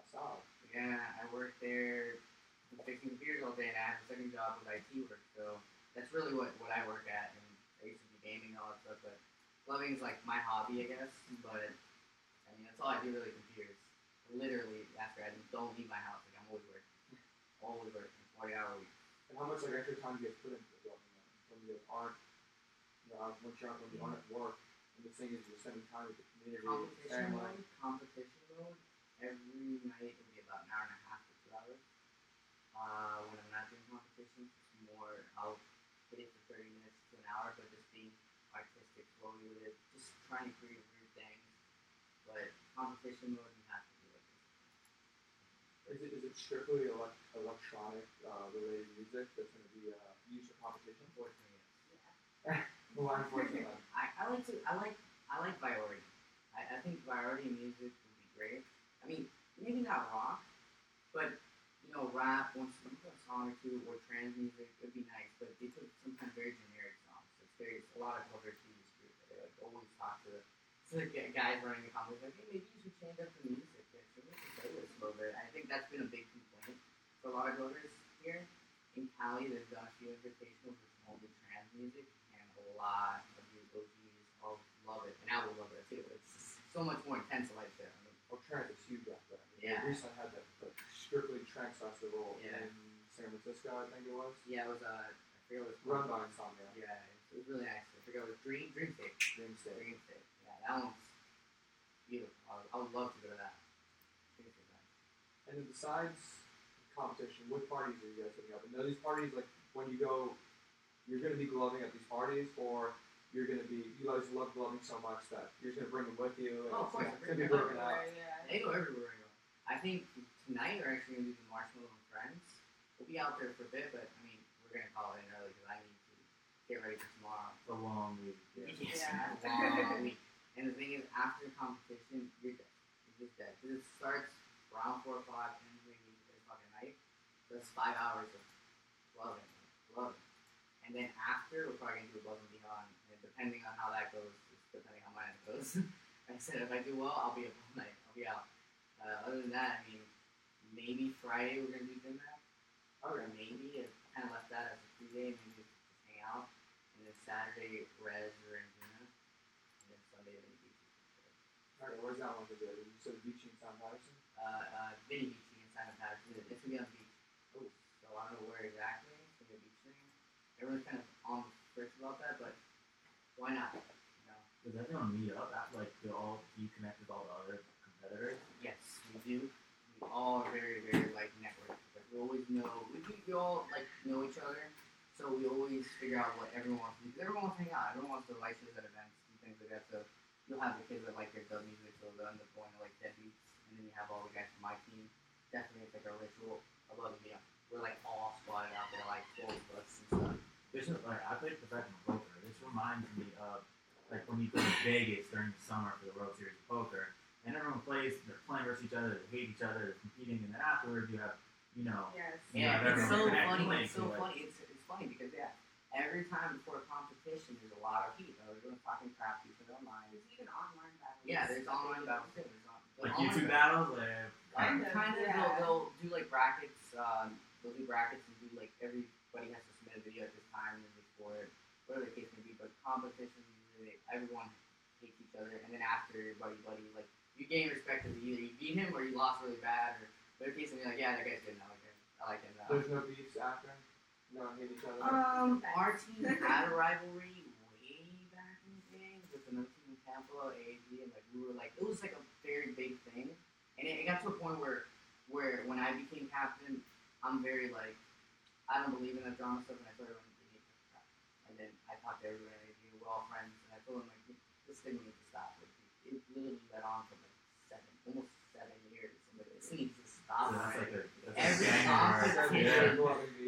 I saw it. Yeah, I work there fixing computers all day, and I have a second job with IT work. So that's that's really what I work at, and I used to be gaming and all that stuff, but gloving is like my hobby, I guess, but I mean, that's all I do really, computers. Literally, after I don't leave my house, like, I'm always working, 40-hour week. And how much like extra time do you put into the gloving when you aren't, when you aren't at work? And the thing is, you're spending time with the community. Competition mode. Every night it'll be about an hour and a half to 2 hours. When I'm not doing competition, it's more, I'll hit it for 30 minutes to an hour, but just being artistic slowly with it, just trying to create weird things. But competition mode, you have to do like this. Is it strictly electronic related music that's going to be used for competition? Unfortunately, yes. Yeah. Well, unfortunately. I like variety. I think variety music would be great. I mean, maybe not rock, but rap, once you put a song or two, or trance music, it'd be nice. But they put sometimes very generic songs. It's a lot of covers to this group. They like always talk to the guys running the competition, like, hey, maybe you should change up the music. Should make the playlist a little bit. I think that's been a big complaint for a lot of voters here. In Cali, they've done a few invitationals with only trance music, and a lot of the OGs all love it, and I will love it too. It's so much more intense like that. Trance is huge out there. Yeah. We recently had that strictly trance festival in San Francisco, I think it was. Yeah, it was I forget what it's Run called. by Insomniac. Yeah, it was really nice. I forget what it was. Dreamscape. Dreamscape. Yeah, that one's beautiful. I would love to go to that. And then besides competition, what parties are you guys hitting up? And are these parties like when you go, you're going to be gloving at these parties, or you guys love gloving so much that you're just going to bring them with you? And Oh, of course. it's going to be broken out. Yeah. They go everywhere. I think tonight we're actually going to do the Marshmallow and Friends. We'll be out there for a bit, but I mean, we're going to call it in early because I need to get ready for tomorrow. It's a long week. Yeah. It's a long week. And the thing is, after the competition, you're dead. You're just dead. Because it starts around 4 o'clock and maybe 8 o'clock at night. So that's 5 hours of loving. And then after, we're probably going to do above and beyond. And depending on how that goes, depending on how mine goes. Like I said, if I do well, I'll be up all night. I'll be out. Other than that, I mean, maybe Friday we're going to do Dim Mat. Okay. Or maybe. I kind of left that as a free day. Maybe just hang out. And then Saturday, Rez or Anjuna. And then Sunday, maybe beach. Alright, where's that one going to be? You said beach in San Patterson? Vinny Beachy in Simon Patterson. It's going to be on the beach. Oh. So I don't know where exactly. It's going to be a beach thing. Everyone's kind of on the fence about that, but why not? Does everyone meet up? Do you connect with all the other competitors? Yes, we do. We all are very, very networked. Like we always know we all know each other, so we always figure out what everyone wants to do. Because everyone wants to hang out. Everyone wants to light shows at events and things like that. So you'll have the kids that like their dub music, so they'll end up going to dead beats, and then you have all the guys from my team. Definitely, it's like a ritual. I love it. We're all squatted out there, 12 of us and stuff. I played professional poker. This reminds me of when you go to Vegas during the summer for the World Series of Poker, and everyone plays, they're playing versus each other, they hate each other, they're competing, and then afterwards you have, Yes. Yeah, have it's so everyone connect funny. link It's so to it. funny. It's funny because every time before a competition, there's a lot of heat. They're doing fucking crap people online. There's even online battles. Yeah, there's online battles too. Like YouTube battles, Kind of. Yeah. They'll do brackets. They'll do brackets and do everybody has to submit a video at this time and then they score it, whatever the case may be. But competitions usually everyone hates each other, and then after buddy, you gain respect because either you beat him or you lost really bad, or whatever case, and you're like, yeah, that guy's good now. I like him now. There's no beefs after? No one hate each other? Our team had a rivalry way back in the day with another team in Tampa, AAG, and we were it was a very big thing, and it got to a point where when I became captain, I'm very I don't believe in that drama stuff, and I told everyone they need to stop. And then I talked to everybody, and we're all friends, and I told them this thing needs to stop. It literally went on for almost 7 years. This needs to stop. So that's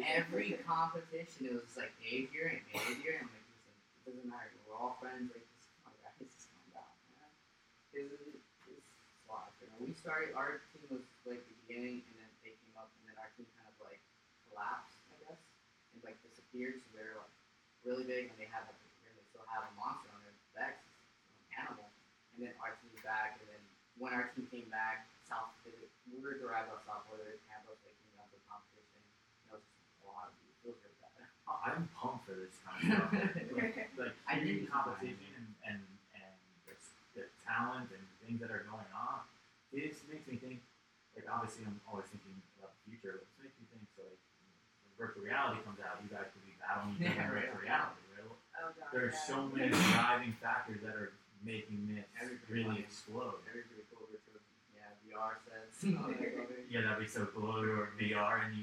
Every competition, it was A here and A here. I'm like, listen, it doesn't matter. We're all friends. Just come on, guys, just calm down. It's sloth. We started. Our team was the beginning, and then they came up, and then our team kind of collapsed, I guess, and disappeared. So they're really big, and they still have a monster on their backs, animal. And then our team's back, and then when our team came back, we were derived out South Florida, Tampa, so they came down to the competition. It was just a lot of beef. It was really bad. I'm pumped for this kind of stuff. Like I hearing didn't competition and the talent and things that are going on. This makes me think. Like obviously, I'm always thinking about the future. But this makes me think. So like, when virtual reality comes out, you guys could be battling each other in virtual reality. Right? Oh god. There's yeah. so many driving factors that are making this really explode. Everybody cool virtual. Yeah, VR sets. All that stuff. Yeah, that'd be so cool. Or VR and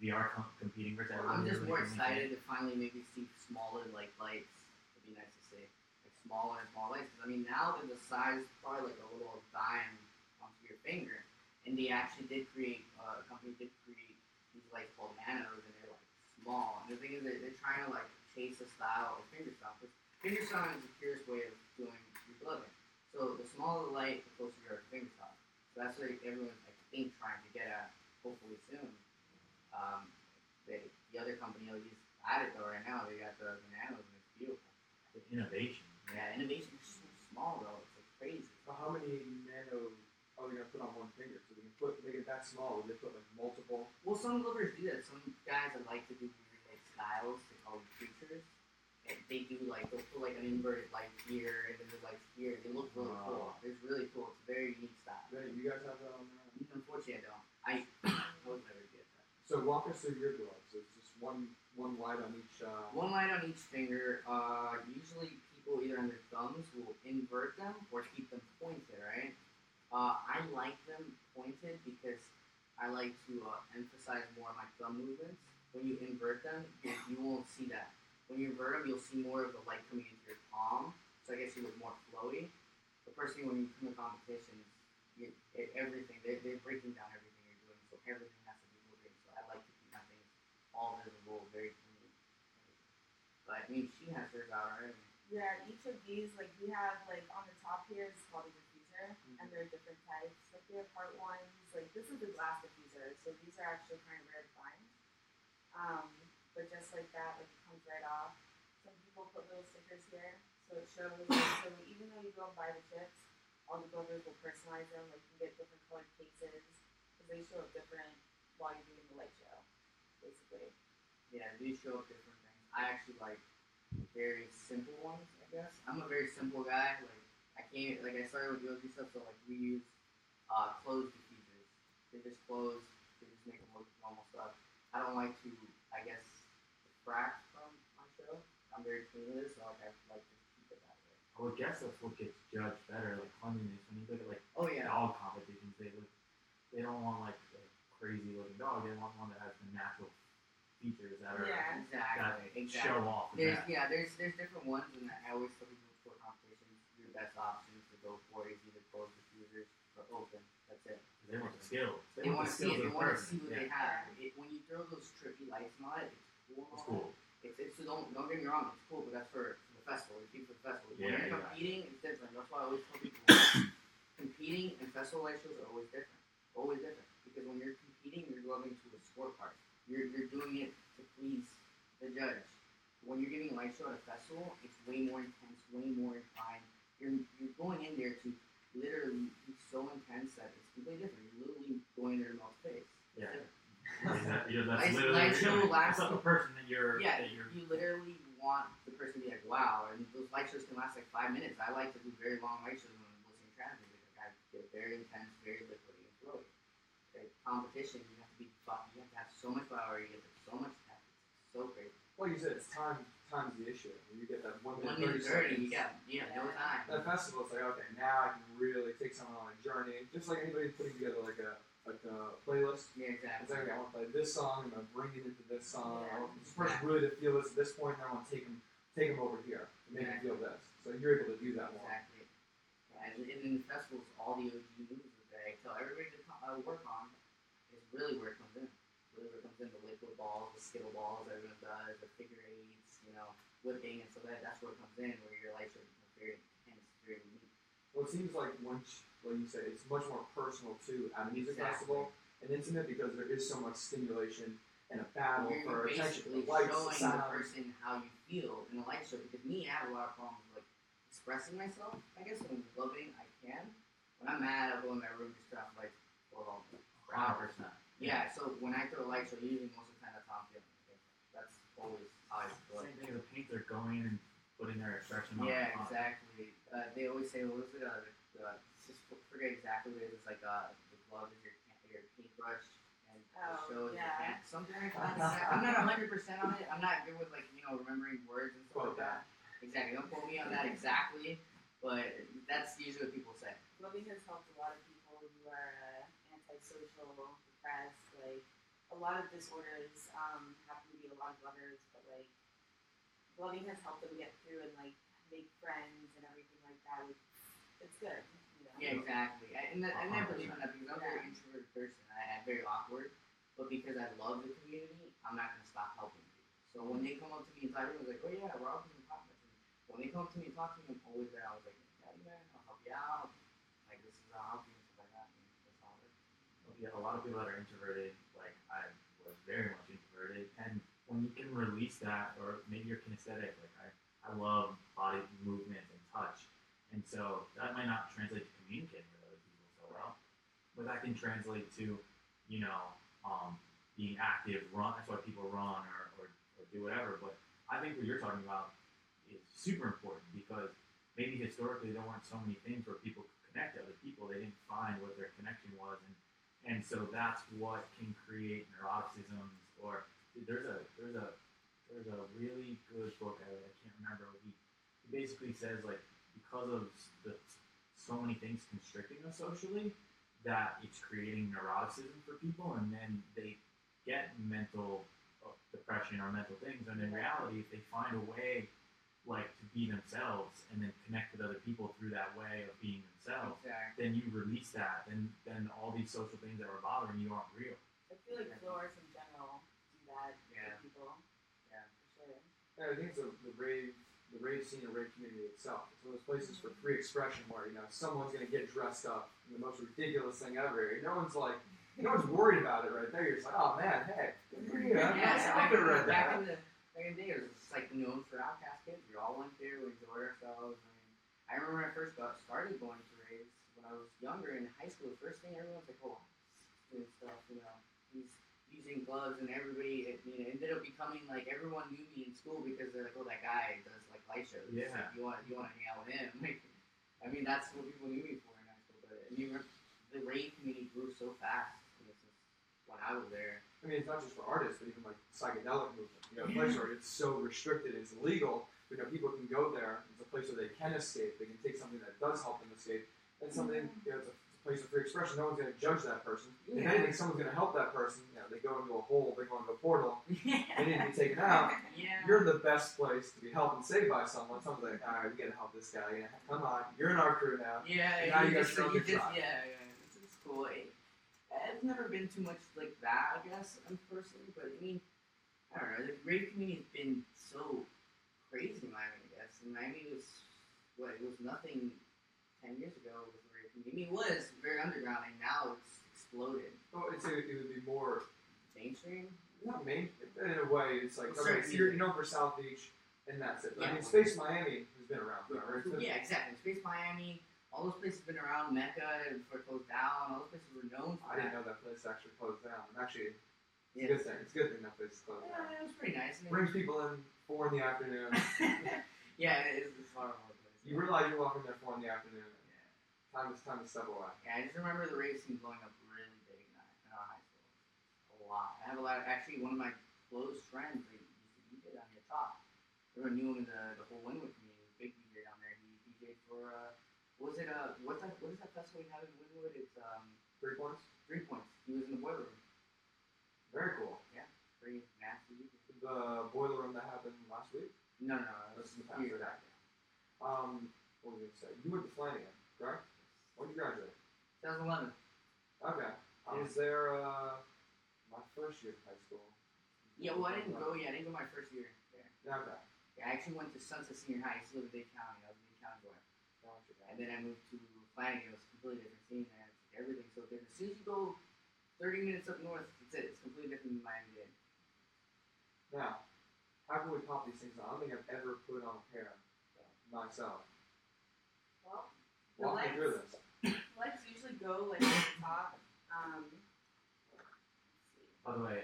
VR competing versus I'm just more everybody. excited to finally maybe see smaller like lights. It'd be nice to see like smaller and smaller lights. Because I mean now they're the size probably like a little dime onto your finger. And they actually did create, a company did create these lights called nanos, and they're like small. And the thing is, they're trying to like chase a style of fingerstyle, because fingerstyle is the purest way of doing your gloving. So the smaller the light, the closer you are to fingerstyle. So that's what everyone's I think trying to get at, hopefully soon. The other company will use at it though right now. They got the nanos, and it's beautiful. The innovation. Yeah, innovation is so small though. It's like crazy. But how many nano are they gonna put on one finger? So they can make it that small. Would they put like multiple? Well, some glovers do that. Some guys that like to do weird like styles, they call them creatures. And they do like they'll put like an inverted light here and then the lights here. They look really cool. It's really cool. It's a very unique style. Yeah, you guys have that on there. Unfortunately, I don't. I was never good at that. So walk us through your gloves. It's just one light on each. One light on each finger. Usually people either on their thumbs will invert them or keep them pointed, right? I like them pointed because I like to emphasize more of my thumb movements. When you invert them, you won't see that. When you invert them, you'll see more of the light coming into your palm. So I guess you look more flowy. But personally, when you come to competitions, everything, they're breaking down everything you're doing. So everything has to be moving. So I like to keep my things all visible, very clean. But I mean, she has hers out already. Yeah, each of these, like we have like on the top here is called a diffuser, and there are different types. Like we have part ones, like this is the glass diffuser, so these are actually kind of rare to find. But just like that, like it comes right off. Some people put little stickers here, so it shows. So even though you go and buy the chips, all the builders will personalize them. Like you can get different colored cases because they show up different while you're doing the light show, basically. Yeah, these show up different things. I actually like very simple ones, I guess. I'm a very simple guy. Like I started with USB stuff, so like we use closed diffusers. They just close. They just make them look normal stuff. I don't like to, I guess, distract from my show. I'm very clean with it, so like I like to keep it that way. I would guess that's what gets judged better, like cleanliness. When you look at like dog competitions, they don't want like a crazy looking dog. They want one that has the natural features that are exactly. show off. There's different ones, and I always tell people for competitions, your best options to go for is either closed diffusers or open. That's it. They want the skills. They want to see it. They want to see what they have. When you throw those trippy lights on it, it's cool. It's cool. So don't get me wrong, it's cool, but that's for the festival. It's for the festival. When you're competing, it's different. That's why I always tell people competing and festival light shows are always different. Always different. Because when you're competing, you're going to a sport part. You're doing it to please the judge. When you're giving a light show at a festival, it's way more intense, way more refined. You're going in there to literally be so intense that it's completely different. You're literally going there to melt face. Yeah. That's literally that's not the person that you're. You literally want the person to be like, wow, and those light shows can last like 5 minutes. I like to do very long light shows when I'm listening to trance music. Like, I get very intense, very liquidy and flowy. At competition, you have to be fucking. You have to have so much power. You get so much depth. It's so crazy. Well, you said it's time's the issue. When you get that 1 1 minute 30 seconds. You got no time. That festival, it's like, okay, now I can really take someone on a journey. Just like anybody putting together like a playlist. Yeah, It's exactly. like, okay, I want to play this song, I'm going to bring it into this song. Yeah. I want this person really to feel this at this point, and I want to take them over here to make them feel this. So you're able to do that more. Exactly. And in festivals, all the OG moves that I tell everybody to work on is really where it comes in. Really where it comes in, the liquid balls, the skittle balls everyone does, the figure eights, whipping, and so that's where it comes in, where your light show becomes very intense, very unique. Well, it seems like you say, it's much more personal too at a music festival and intimate because there is so much stimulation and a battle for attention. You're basically showing the person how you feel in a light show. Because me, I have a lot of problems with expressing myself. I guess when I'm loving, I can. When I'm mad, I'll go in my room just try to for all 100%. Yeah. So when I throw a light show, usually most of the time that's how I'm feeling. That's always blood. Same thing as a painter going in and putting their expression on. Yeah, exactly. They always say, what was it? Just forget exactly what it is. It's like the glove is your paintbrush, and the show is your hand. Something like that. I'm not 100% on it. I'm not good with remembering words and stuff like that. Exactly. Don't quote me on that exactly, but that's usually what people say. Gloving has helped a lot of people who are antisocial, depressed. Like a lot of disorders happen to be a lot of glovers, but like gloving has helped them get through and like make friends and everything like that. It's good. You know? Yeah, exactly. I believe in that because I'm a very introverted person. I'm very awkward, but because I love the community, I'm not going to stop helping people. So when they come up to me and talk to me, I was like, oh yeah, we're all going to talk to me. When they come up to me and talk to me, I'm always there. I was like, yeah, man, I'll help you out. Like, this is how I'll help you and stuff like that. And that's all it is. Well, yeah, a lot of people that are introverted, like I was very much introverted, and when you can release that, or maybe you're kinesthetic, like I love body movement and touch, and so that might not translate to communicating with other people so well, but that can translate to, being active, run. That's why people run or do whatever. But I think what you're talking about is super important because maybe historically there weren't so many things where people could connect to other people. They didn't find what their connection was, and so that's what can create neuroticisms. Or there's a really good book I can't remember. He basically says like because of so many things constricting us socially, that it's creating neuroticism for people, and then they get mental depression or mental things. And in reality, if they find a way like to be themselves and then connect with other people through that way of being themselves, then you release that. Then all these social things that were bothering you aren't real. I feel like floors in general do that for people. Yeah, for sure. Yeah, I think it's the rave scene, the rave community itself. It's one of those places for free expression where, someone's going to get dressed up in the most ridiculous thing ever. No one's worried about it right there. You're just like, oh man, hey, good for you. I could have read that. Back in the day, it was just like known for outcast kids. We all went there, we enjoyed ourselves. I remember when I first started going to raves when I was younger in high school. The first thing everyone's like, oh, doing stuff, he's using gloves, and everybody, ended up becoming like everyone knew me in school because they're like, oh, that guy does like light shows. Yeah. Like, you want to hang out with him? Like, that's what people knew me for in high school. But the rave community grew so fast. When I was there. It's not just for artists, but even like psychedelic movement. A place where it's so restricted, it's illegal. But people can go there. It's a place where they can escape. They can take something that does help them escape, and something. It's a place of free expression. No one's going to judge that person. If anything, someone's going to help that person. They go into a hole, they go into a portal. They need to be taken out. You're the best place to be helped and saved by someone. Someone's like, all right, we got to help this guy. Come on, you're in our crew now. Yeah. Now you guys show your shot. Yeah. It's cool. It's never been too much like that, I guess, personally. But I don't know. The rave community has been so crazy in Miami, I guess. And Miami was it was nothing 10 years ago with the rave community. It was very underground, and now it's exploded. Well, it would be more mainstream. Not main, in a way. It's like you're known for South Beach, and that's it. Yeah. Space Miami has been around forever. Yeah, exactly. Space Miami. All those places have been around. Mecca before it closed down. All those places were known for I didn't know that place actually closed down. Actually, it's a good thing. It's a good thing that place closed down. Yeah, it was pretty nice. Brings people in 4 in the afternoon. Yeah, it is. It's horrible. You realize you're walking there 4 in the afternoon. Yeah. Time to step away. Yeah, I just remember the rave scene blowing up really big in our high school. A lot. I have a lot. Actually, one of my close friends, they used to DJ down here, Top. Everyone knew him in the whole Wynwood community. Big DJ down there. He DJ'd for what is that festival we have in Wynwood? It's 3 points. 3 Points. He was in the boiler room. Very cool. Yeah, pretty nasty. The boiler room that happened last week. No. That's in the past. What was I going to say? You went to Flanagan, correct? When did you graduate? 2011. Okay. I was there my first year of high school. Yeah, well, I didn't go my first year there. Yeah, okay. Yeah, I actually went to Sunset Senior High. I used to live in Dade County. I was a Dade County boy. And then I moved to Flanagan. It was a completely different scene. And it's like everything's so different. As soon as you go 30 minutes up north, that's it. It's completely different than Miami-Dade. Now, how can we pop these things on? I don't think I've ever put on a pair myself. Well, Walk me through this. Lights usually go like at the top. Let's see. By the way,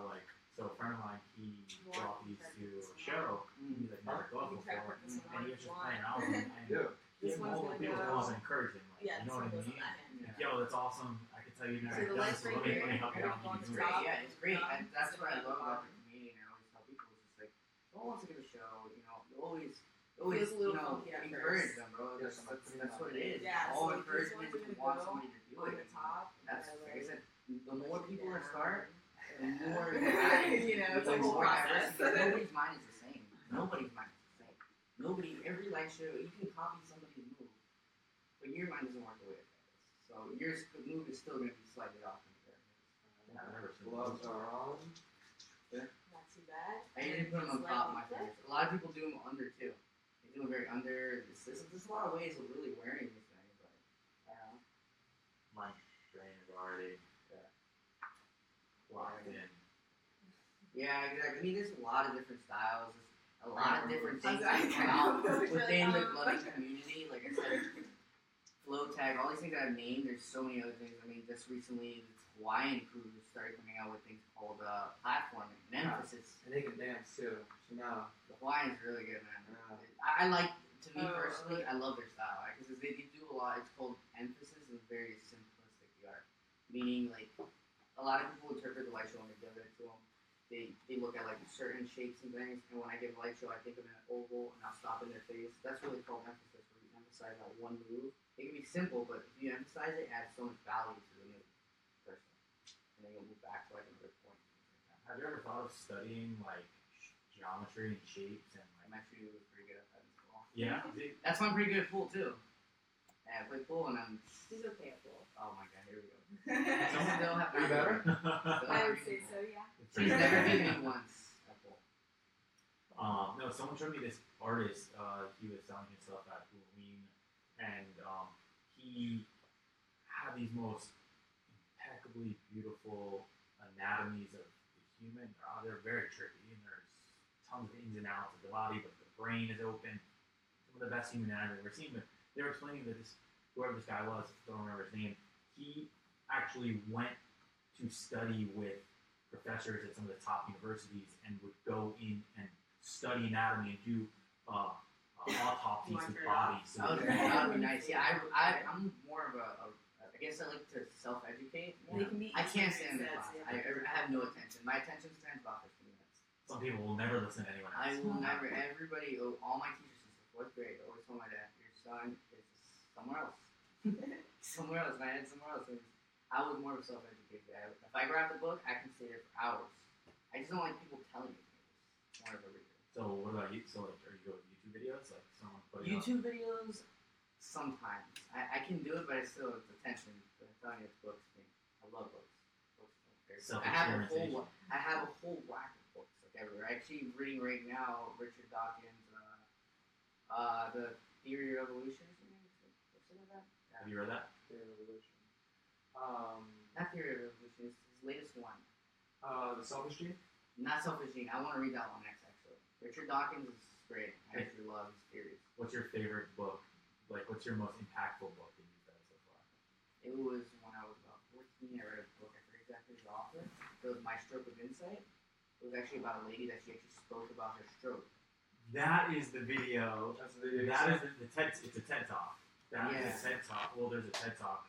like So a friend of mine, he brought these to a show. He's like never gone before, and he was just playing around with them. And Yeah. This one's multiple gonna people go. come up and encourage him. Like, Yeah, you know what I this mean? one goes on that Like, yo, that's awesome. I can tell you never See, the done lights this. So right let here, me help you out. everything You on can do the it. top. Yeah, it's great. Um, That's it's what I gonna love be about fun. the community, and I always tell people, it's just like, someone wants to give a show, you know, you always Feels a little you know, funky at encourage first. them, bro. Yes, That's what it is. Yeah, All so like, this encouragement one's to gonna want go somebody to do on it. the top. That's, and like I then, said, the more people that down. start, the more You know, it's a whole process. Nobody's mind is the same. Nobody's mind is the same. Nobody, every light show, you can copy somebody's move, but your mind doesn't work the way it does. So your move is still going to be slightly off from theirs. Yeah, I've never seen Gloves those. are on. Not too bad. I usually put them on top of my fingers. A lot of people do them under too. They do them very under. There's a lot of ways of really wearing this thing, but I don't know. My brain is already locked in. Yeah, exactly. I mean, there's a lot of different styles. There's a lot of different things that Okay. come out Really, within the bloody community. Like I said, flow tag, all these things that I've named. There's so many other things. I mean, just recently, this Hawaiian crew started coming out with things called platforming and emphasis. And they can dance too. So now, The Hawaiian's really good, man. Yeah. I like, to me Oh, personally, really? I love their style because they do a lot. It's called emphasis and very simplistic art. Meaning, like, a lot of people interpret the light show when they give it to them. They look at like certain shapes and things, and when I give a light show, I think of an oval, and I'll stop in their face. That's really called emphasis, where you emphasize that one move. It can be simple, but if you emphasize it, it adds so much value to the move, personally. And then you'll move back to like another point. Have you ever thought of studying like geometry and shapes and I'm like? actually pretty good at that as well. Yeah. That's why I'm pretty good at pool too. Yeah, I play pool and I'm. He's okay at pool. Oh my god, here we go. I Still have Are you better? would say so, yeah. She's never beat me once at pool. No, someone showed me this artist. He was selling his stuff at Halloween, and he had these most impeccably beautiful anatomies of the human. They're very tricky, and there's tons of ins and outs of the body, but the brain is open. Some of the best human anatomy I've ever seen. But they were explaining that whoever this guy was, don't remember his name, he actually went to study with professors at some of the top universities and would go in and study anatomy and do autopsies with bodies. So That would be nice. Yeah, I'm more of I guess I like to self-educate. They can be I can't easy stand the sets, class. yeah. I have no attention. My attention spans about 15 minutes. some people will never listen to anyone else. I will never. Everybody, all my teachers since the 4th grade always told my dad, "Your son is somewhere else, somewhere else." And I had somewhere else. And I was more of a self-educated guy. If I grab the book, I can stay there for hours. I just don't like people telling me things. More of a reader. So what about you? So like, are you go to YouTube videos? Like someone putting YouTube videos, sometimes. I can do it, but it's still it's attention. But I'm telling you, it's books. I love books. I have a whole whack of books like everywhere. Actually, reading right now Richard Dawkins' The Theory of Evolution. What's it about? Have you read that? Theory of Evolution. Not Theory of Evolution. It's his latest one. The Selfish Gene. Not Selfish Gene. I want to read that one next. Actually, Richard Dawkins is great. I actually love his theories. What's your favorite book? Like, what's your most impactful book that you've read so far? It was when I was about 14. I read a book. I forget exactly the author. It was My Stroke of Insight. It was actually about a lady that she actually spoke about her stroke. That is the video. That's the video. That is the TED. It's a TED Talk. That is Yeah. a TED Talk. Well, there's a TED Talk.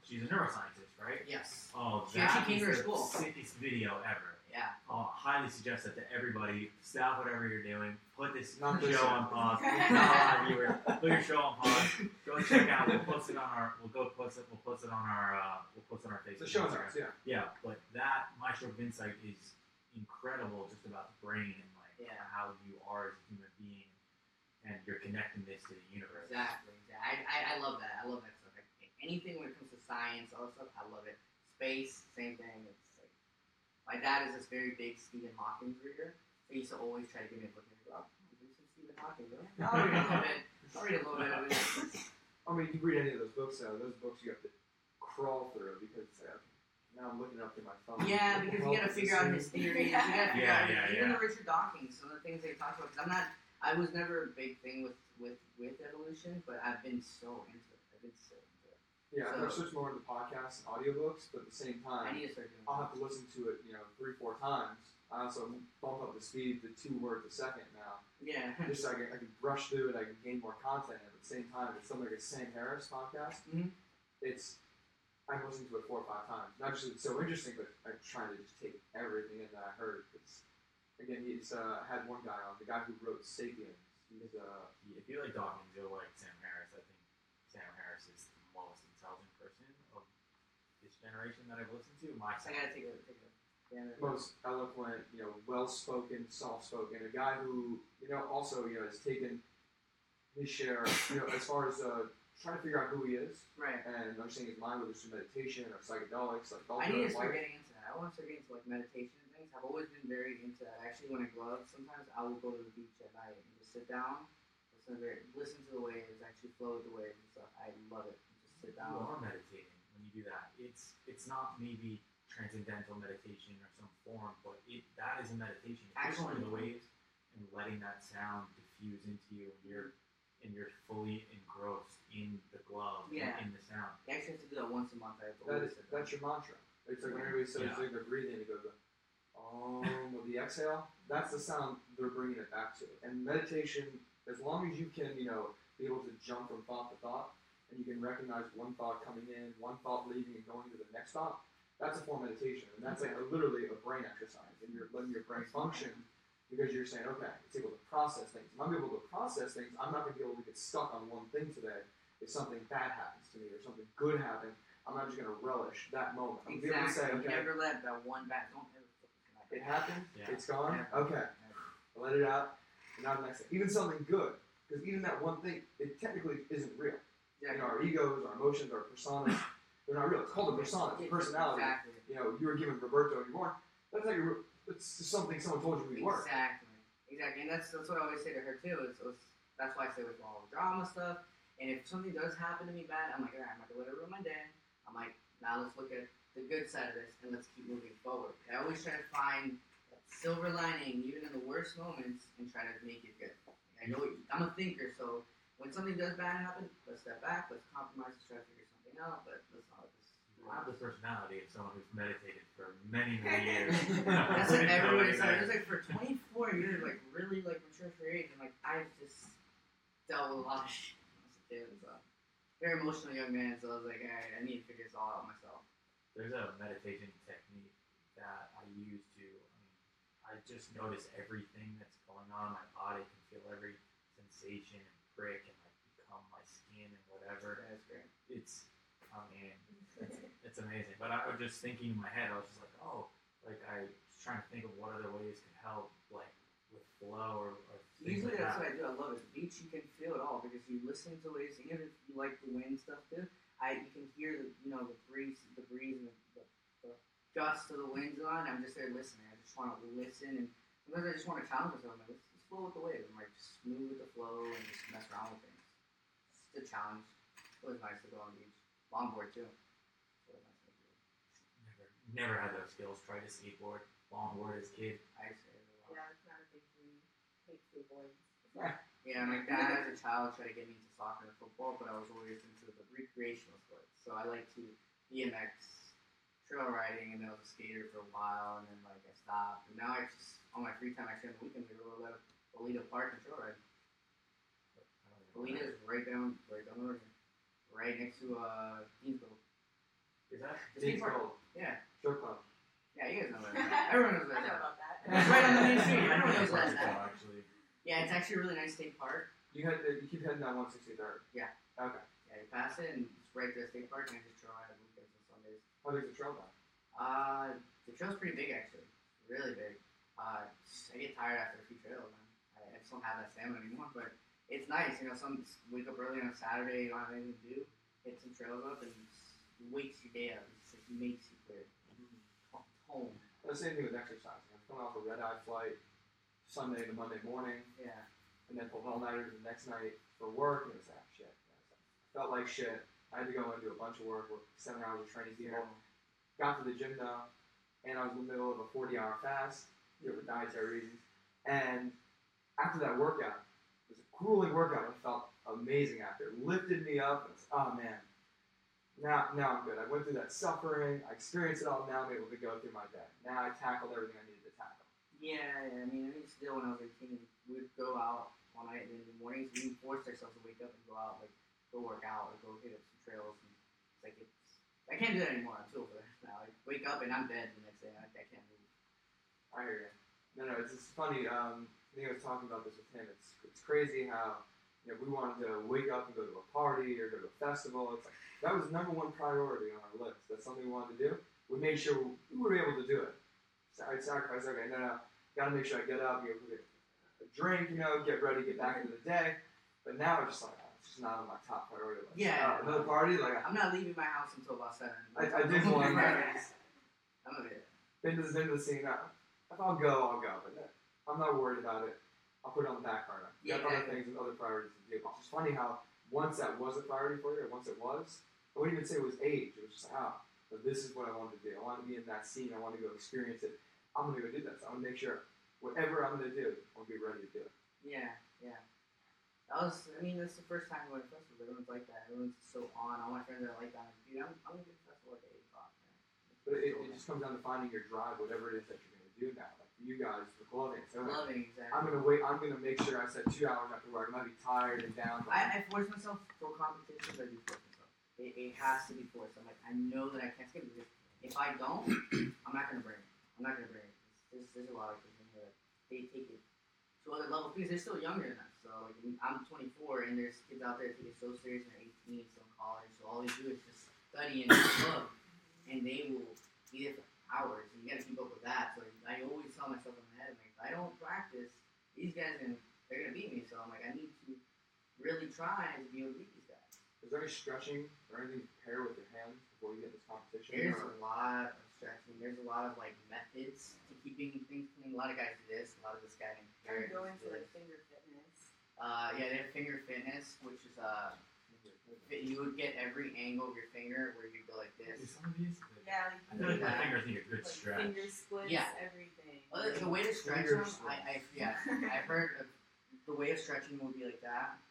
She's a neuroscientist, right? Yes. Oh, She that actually came is to her the school. sickest video ever. Yeah. Highly suggest that to everybody. Stop whatever you're doing. Put this Not show this on pause. Not live viewers. Put your show on pause. Go check out. We'll post it on our. We'll post it on our. We'll post it on our Facebook. The show Instagram. notes, yeah. Yeah, but that My Stroke of Insight is incredible, just about the brain and like Yeah. how you are as a human being, and you're connecting this to the universe. Exactly. I love that. I love that stuff. Like, anything when it comes to science, all that stuff, I love it. Space, same thing. It's like my dad is this very big Stephen Hawking reader. So he used to always try to give me a book and go, do some Stephen Hawking, bro. I'll read a little bit. I'll read a little bit of it. I mean, you read any of those books, though. Those books you have to crawl through because now I'm looking up through my phone. Yeah, because you got to figure out his theories. You got to figure out even the Richard Dawkins, some of the things they talked about. Because I was never a big thing with evolution, but I've been so into it. Yeah, I'm going to switch more into podcasts and audiobooks, but at the same I time, need to start doing I'll that. have to listen to it, 3-4 times I also bump up the speed to 2 words a second now. Yeah. Just so I can brush through it, I can gain more content. At the same time, it's something like a Sam Harris podcast. Mhm. I've listened to it 4 or 5 times. Not just it's so interesting, but I'm trying to just take everything in that I heard. Again, he's had one guy on, the guy who wrote *Sapiens*. He's If you like talking to like Sam Harris, I think Sam Harris is the most intelligent person of this generation that I've listened to. I gotta take a. Yeah, most eloquent, well-spoken, soft-spoken. A guy who, also, has taken his share, as far as trying to figure out who he is, right. and understanding his mind, whether it's through meditation or psychedelics, like all I need to life. start getting into that. I want to start getting into like meditation and things. I've always been very into that. Actually, when I go out, sometimes I will go to the beach at night and just sit down, listen to the waves, actually flow with the waves and stuff. I love it. Just sit down. You are meditating when you do that. It's not maybe transcendental meditation or some form, but that is a meditation. If you're going to the waves and letting that sound diffuse into you, and you're fully engrossed in the glove, and in the sound. You actually have to do that once a month. That's your mantra. It's like when everybody says they're breathing, they go to with the exhale. That's the sound they're bringing it back to. And meditation, as long as you can, be able to jump from thought to thought, and you can recognize one thought coming in, one thought leaving, and going to the next thought. That's a form of meditation, and that's like literally a brain exercise, and you're letting your brain function because you're saying, okay, it's able to process things. If I'm able to process things, I'm not going to be able to get stuck on one thing today. If something bad happens to me or something good happens, I'm not just going to relish that moment. I'm Exactly. able to say, okay, never let that one bad. Don't ever. It happened. Yeah. It's gone. Never. Okay, let it out. And now the next thing. Even something good, because even that one thing, it technically isn't real. Yeah. Our egos, our emotions, our personas. They're not real. It's called a persona. It's a personality. Exactly. You were given Roberto when you were born. That's not your. It's just something someone told you who you were. Exactly. And that's what I always say to her too. That's why I say with all the drama stuff. And if something does happen to me bad, I'm like, all right, I'm not gonna let it ruin my day. I'm like, now let's look at the good side of this and let's keep moving forward. I always try to find that silver lining, even in the worst moments, and try to make it good. I know I'm a thinker, so when something does bad happen, let's step back, let's compromise, let's try to figure something out. But let's not let this. You have the personality of someone who's meditated for many, many years. That's what everybody said. It was like for 24 years, like really like mature for your age, and like I've just dealt with a lot of shit when I was a kid. So very emotional young man. So I was like, all right, I need to figure this all out myself. There's a meditation technique that I use I just notice everything that's going on in my body. I can feel every sensation and prick and like become my skin and whatever. That's great. It's amazing. But I was just thinking in my head, I was just like, I was trying to think of what other ways could help, like with flow or things Usually like that's that. what I do. I love it. Beach, you can feel it all because you listen to waves. Even if you like the wind stuff too, you can hear the breeze and the gusts of the winds on. I'm just there listening. I just want to listen, and sometimes I just want to challenge myself. I'm like, let's flow with the waves. I'm like, just move with the flow and just mess around with things. It's a challenge. It was nice to go on the beach. Longboard too. Never had those skills. Tried to skateboard, longboard as a kid. I say it a lot. Yeah, it's not a big thing. Take skateboards. Yeah, my dad as a child tried to get me into soccer and football, but I was always into the recreational sports. So I like to BMX, trail riding, and then I was a skater for a while, and then like I stopped. And now I just on my free time, actually on the weekends, I go to Alita Park and trail ride. Alita is right down the road here, right next to Deansville. Is that? The skate park. Gold. Yeah. Strip club. Yeah, you guys know that. Everyone knows I that. know about that. It's right on the main street. Everyone knows That's that. actually. Yeah, it's actually a really nice state park. You keep heading down 163rd. Yeah. Okay. Yeah, you pass it and it's right to the state park, and I just trail ride on weekends and Sundays. How big's the trail down? The trail's pretty big actually, really big. I get tired after a few trails, man. I just don't have that stamina anymore, but it's nice. Some wake up early on a Saturday, you don't have anything to do, hit some trails up, and it wakes your day up. It's like makes you clear. Home. The same thing with exercise. I'm coming off a red-eye flight Sunday to Monday morning, and then pulled all-nighter the next night for work, and it was shit. I felt like shit. I had to go and do a bunch of work 7 hours of training people. Got to the gym though, and I was in the middle of a 40-hour fast, for dietary reasons. And after that workout, it was a grueling workout. I felt amazing after. It lifted me up. And oh man, now I'm good. I went through that suffering. I experienced it all. Now I'm able to go through my day. Now I tackled everything I needed to tackle. Yeah, I mean, still when I was 18, we'd go out all night, and in the mornings we forced ourselves to wake up and go out, like go work out or go hit up some trails. And it's like I can't do that anymore. I'm too old for that now. I wake up and I'm dead the next day. I can't move. I hear you. No, it's funny. I think I was talking about this with him. It's crazy how we wanted to wake up and go to a party or go to a festival. It's like that was number one priority on our list. That's something we wanted to do. We made sure we were able to do it. So I sacrificed. Okay, no, gotta make sure I get up, get a drink, get ready, get back into the day. But now it's just like it's just not on my top priority list. Yeah, another party. Like I'm not leaving my house until about 7. I did one. I'm gonna hit. Been to the scene. If I'll go, but I'm not worried about it. I'll put it on the back burner. Yeah, other things and other priorities to do. It's just funny how once that was a priority for you, or once it was, I wouldn't even say it was age. It was just but this is what I wanted to do. I want to be in that scene. I want to go experience it. I'm going to go do this. I want to make sure whatever I'm going to do, I'll be ready to do it. Yeah. That's the first time going to festivals. Everyone's like that. Everyone's so on. All my friends are like that. Dude, I'm going to do a festival at 8 o'clock, man. But it just comes down to finding your drive, whatever it is that you're going to do now. Like for you guys, with clothing. So exactly. I'm going to wait. I'm going to make sure I set 2 hours after work. I might be tired and down. I force myself for competitions. I do force myself. It has to be forced. I'm like, I know that I can't skip it. If I don't, I'm not going to bring it. There's a lot of kids in here that they take it to other levels because they're still younger than us. So like I'm 24 and there's kids out there that take it so serious and they're 18, still in college. So all they do is just study and club, and they will be there for hours. And you got to keep up with that. So I always tell myself in my head, like, if I don't practice, these guys they're gonna beat me. So I'm like, I need to really try to be able to beat these guys. Is there any stretching or anything to prepare with your hands before you get this competition? There's a lot of stretching. There's a lot of like methods to keeping things clean. A lot of guys do this. A lot of this guy named I'm going to like finger fitness. Yeah, they have finger fitness, which is you would get every angle of your finger where you go like this. Some of these, Yeah, I feel like my fingers need a good like stretch. finger splits, Yeah. everything. Well, the way to stretch them, I've heard of the way of stretching would be like that.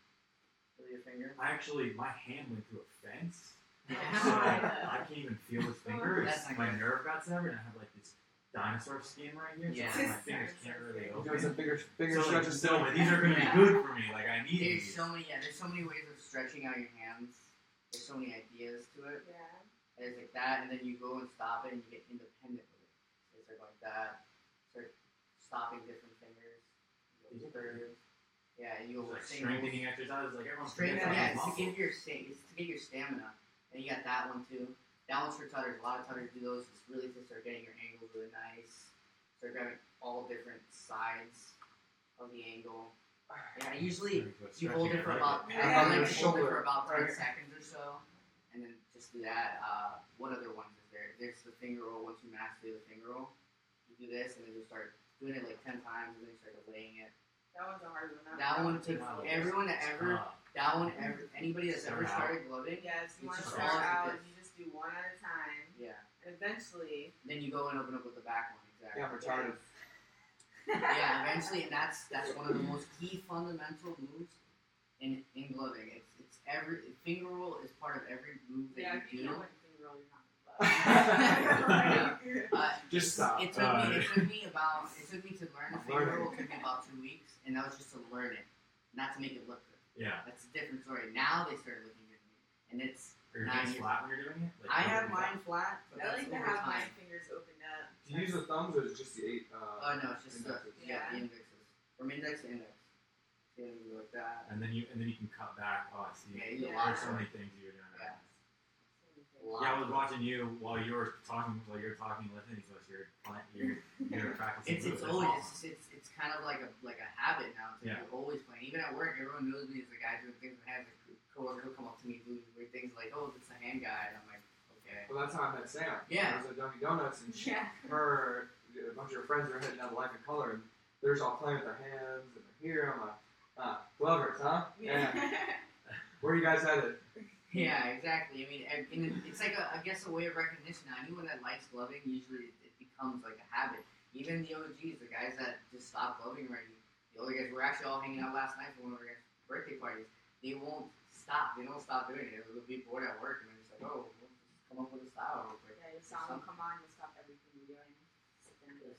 With your finger. My hand went through a fence. Yeah. So I can't even feel his finger. That's not My good. nerve got severed, and I have like this dinosaur skin right here. Yeah. So my fingers can't really You're open. doing some finger So stretches. these are going to be good for me. Like I need There's these. so many ways of stretching out your hands. There's so many ideas to it. Yeah. There's like that, and then you go and stop it, and you get independent with it. So you start like that, start stopping different fingers. You go thirds. Yeah, and you go Like singles. strengthening exercises, like everyone's Strengthening, yeah, it's to muscle. get your stamina. And you got that one too. That one's for tutters. A lot of tutters do those. It's really to start getting your angles really nice. Start grabbing all different sides of the angle. Yeah, usually you hold it for about Yeah. I like to hold it Shoulder. for about 10 Right. seconds or so, and then just do that. What other ones is there? There's the finger roll. Once you master the finger roll, you do this, and then you start doing it like 10 times, and then you start delaying it. That one's a hard one. That one took everyone that ever. Anybody that's ever Start out. started gloving, Yes, you It's want to just start all out, like this. you just do one at a time. yeah. And eventually, Then you go and open up with the back one, exactly. Yeah, I'm retarded. Yeah, eventually, and that's one of the most key fundamental moves in gloving. It's every finger roll is part of every move that yeah, if you you do. can't finger roll, you're not in love. Just stop. It took me to learn the finger roll. It took me about 2 weeks, and that was just to learn it, not to make it look good. Yeah. That's a different story. Now they started looking good to me, and it's. Are your 9 hands years. flat when you're doing it? Like, I have open mine flat, but I that's like to over have my time. fingers opened up. Do you use the thumbs or is it just the 8? Oh no, it's just the indexes? the indexes. From index to index. So you go like that. And then you can cut back. Oh, I see. Yeah, you do a Yeah. lot There's of so stuff. many things you're doing. Yeah. Yeah, I was watching you while you were talking and listening to us. You're practicing. It's moves. always it's kind of like a habit now. It's like Yeah. you're always playing. Even at work, everyone knows me as the guy doing things with hands. Like coworker will come up to me doing weird things like, "Oh, it's the hand guy," and I'm like, "Okay." Well, that's how I met Sam. Yeah. I was at Dunkin' Donuts and Yeah. a bunch of her friends were heading down to Life in Color and they're just all playing with their hands and they're here. I'm like, Glovers, huh? Yeah. Where are you guys headed? Yeah, exactly. I mean, and it's like I guess a way of recognition. Now, anyone that likes gloving, usually it becomes like a habit. Even the OGs, the guys that just stopped gloving already, the older guys, we're actually all hanging out last night for one of our guys' birthday parties. They won't stop. They don't stop doing it. They'll be bored at work and they're just like, oh, we'll just come up with a style real quick. Yeah, your song will come on, you'll stop everything you're doing. Sit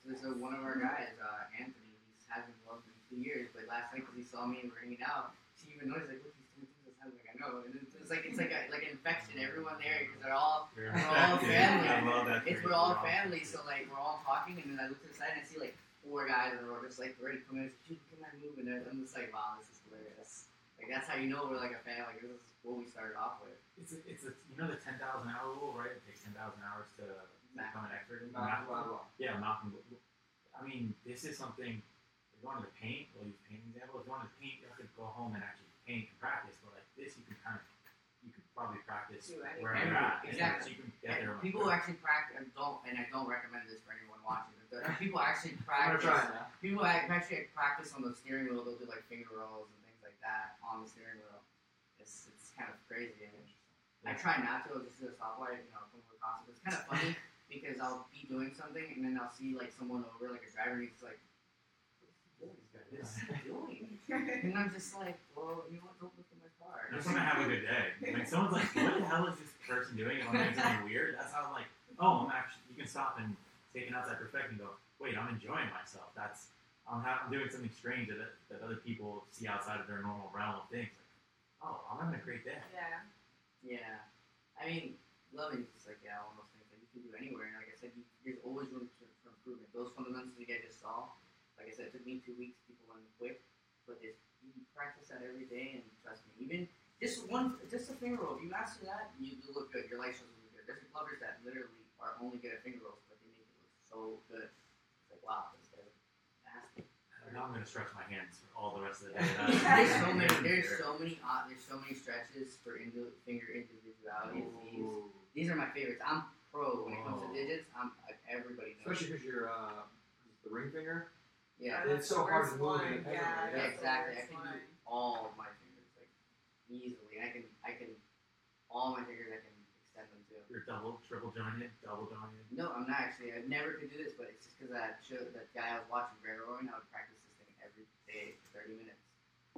This is one of our guys, Anthony. He hasn't loved in 2 years, but last night because he saw me and we were hanging out, she even noticed like, look, he's doing things. I was like, I know. And it's like an infection. Everyone there because we're all family. I love that. We're all family, so like we're all talking, and then I look to the side and I see like 4 guys and we're just like ready to come in. Dude, look at my move, and I'm just like, wow, this is hilarious. Like that's how you know we're like a fan. Like this is what we started off with. It's you know the 10,000 hour rule, right? It takes 10,000 hours to become an expert. Yeah, Malcolm. I mean, this is something. If you wanted to paint, we'll use paint example. If you wanted to paint, you have to go home and actually paint and practice. But like this, you could probably practice where you're at. Exactly. So you can get there. People actually practice. I don't recommend this for anyone watching. But people actually practice. People actually practice on the steering wheel. They'll do like finger rolls and things like that on the steering wheel. It's kind of crazy. I try not to. I'll just do a stoplight. Come with concept. It's kind of funny because I'll be doing something and then I'll see like someone over, like a driver, and he's like, "What is he doing?" And I'm just like, "Well, you know what? Don't look at my car." I just want to have a good day. When someone's like, "What the hell is this person doing?" and I'm doing something weird, that's how I'm like, "Oh, I'm actually." You can stop and take an outside perspective and go, "Wait, I'm enjoying myself. I'm doing something strange that other people see outside of their normal realm of things." Like, oh, I'm having a great day. Yeah. Yeah. I mean, loving is just like one of those things that you can do anywhere. And like I said, there's always room for improvement. Those fundamentals you guys just saw, like I said, it took me 2 weeks. People learn quick, but you practice that every day, and trust me, even just a finger roll. If you master that, you look good. Your life shows look good. There's lovers that literally are only good at finger rolls, but they make it look so good. It's like, wow, this guy's nasty. Now I'm gonna stretch my hands for all the rest of the day. There's so many stretches for finger individuality. These are my favorites. I'm pro when it comes to digits. Everybody knows. Especially because you're the ring finger. Yeah, it's so hard to move. Yeah, exactly. I can do all of my fingers like easily. I can all my fingers. I can extend them too. You're triple jointed. No, I'm not actually. I never could do this, but it's just because that guy I was watching, railroading, I would practice this thing every day for 30 minutes,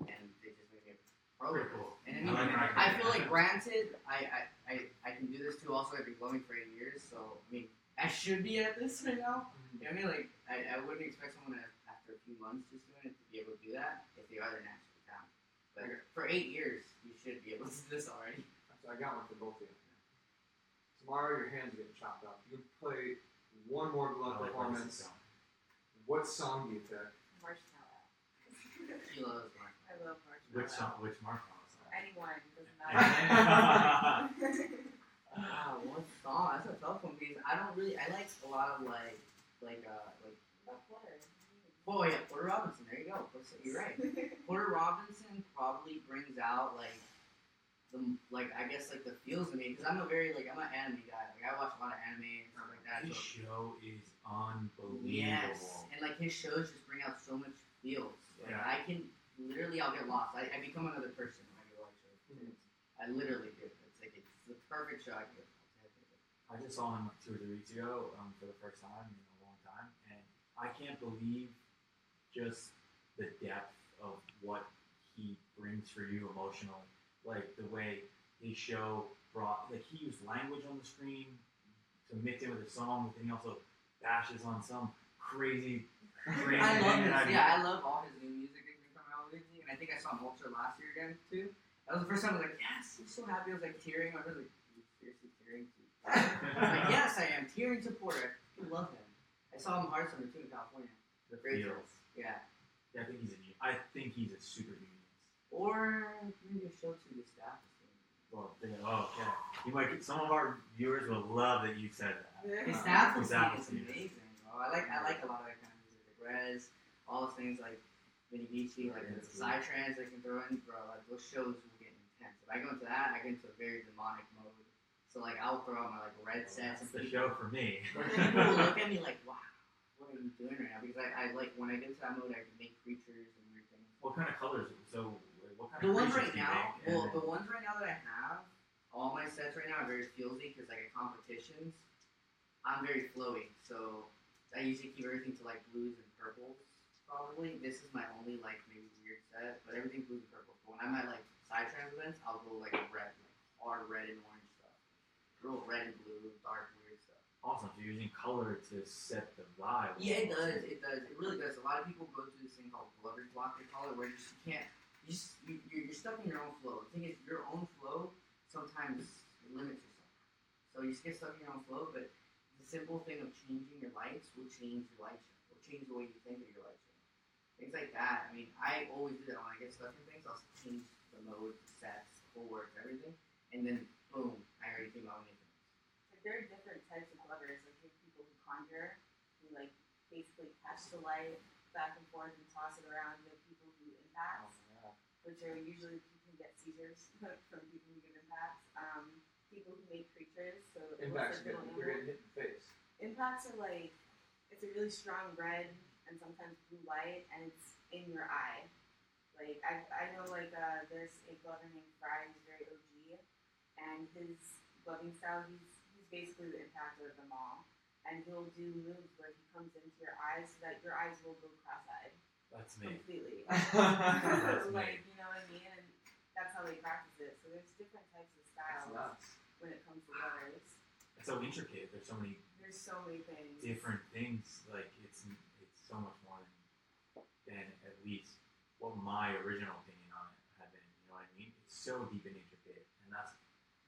and they just made me a pro. Very cool. And I feel like, granted, I can do this too. Also, I've been glowing for 8 years, so I mean, I should be at this right now. You know what I mean? Like, I wouldn't expect someone after a few months just doing it to be able to do that. If they are, they're naturally talented. But for 8 years, you should be able to do this already. So I got one for both of you. Tomorrow, your hands are getting chopped up. You play one more glove performance. What song do you pick? Marshmallow. She loves Mark. I love marshmallow. Which Marshmallow song? Anyone, doesn't matter. Wow, what song? That's a tough one because I like a lot of like. Oh yeah, Porter Robinson. There you go. You're right. Porter Robinson probably brings out like I guess like the feels in me because I'm an anime guy. Like I watch a lot of anime and stuff like that. His show is unbelievable. Yes, and like his shows just bring out so much feels. Like, yeah. I can literally, I'll get lost. I become another person when I go watch shows. I literally do. It's the perfect show I can get. I just saw him 2 or 3 weeks ago for the first time in a long time, and I can't believe just the depth of what he brings for you emotionally. Like the way his show brought, like he used language on the screen to mix in with the song, but then he also bashes on some crazy I love thing. I love all his new music that come out lately, and I think I saw Ultra last year again too. That was the first time I was like, yes, I'm so happy. I was like tearing. I was like, are you seriously tearing too? Like, yes, I am tearing to Porter. I love him. I saw him Hard Summer too in California. The Great feels. Yeah. I think he's a super genius. Or maybe a show to the staff. Well, okay. Some of our viewers will love that you said that. His staff is amazing, bro. I like a lot of that kind of music. The Griz, all those things like Vinny Vici, like the Psytrance they can throw in, bro. Like those shows will get intense. If I go into that, I get into a very demonic mode. So like I'll throw out my like red sets. That's the show for me. People will look at me like, wow, what are you doing right now? Because I like when I get into that mode, I can make creatures and weird things. What kind of colors? So what kind the of ones creatures right do you now, make? the ones right now that I have, all my sets right now are very feelsy because like at competitions, I'm very flowy. So I usually keep everything to like blues and purples. Probably this is my only like maybe weird set, but everything's blues and purple. But when I'm at like Psytrance events, I'll go like red, like hard red and orange stuff. Real red and blue, dark weird stuff. Awesome. So you're using color to set the vibe. Yeah, it does. It does. It really does. A lot of people go through this thing called glover's block, they call it, where you just can't. You're stuck in your own flow. The thing is, your own flow sometimes limits yourself. So you just get stuck in your own flow, but the simple thing of changing your lights will change your light show. Will change the way you think of your light show. Things like that. I mean, I always do that when I get stuck in things. I'll change the mode, the sets, the full works, everything, and then boom, I already came out with anything. Like there are different types of glovers. Like you have people who conjure, who like basically catch the light back and forth and toss it around. You have people who impacts, which are usually you can get seizures from people who give impacts. People who make creatures, so it Impacts, looks like you're getting hit in the face. impacts are like it's a really strong red and sometimes blue light, and it's in your eye. Like I know like there's a glover named Fry who's very OG, and his gloving style he's basically the impactor of them all, and he'll do moves where he comes into your eyes so that your eyes will go cross-eyed. That's me. Completely. That's me. Like, you know what I mean? And that's how they practice it. So there's different types of styles when it comes to glovers. It's so intricate. There's so many things. different things. Like it's so much more than at least what my original opinion on it had been. You know what I mean? It's so deep and intricate, and that's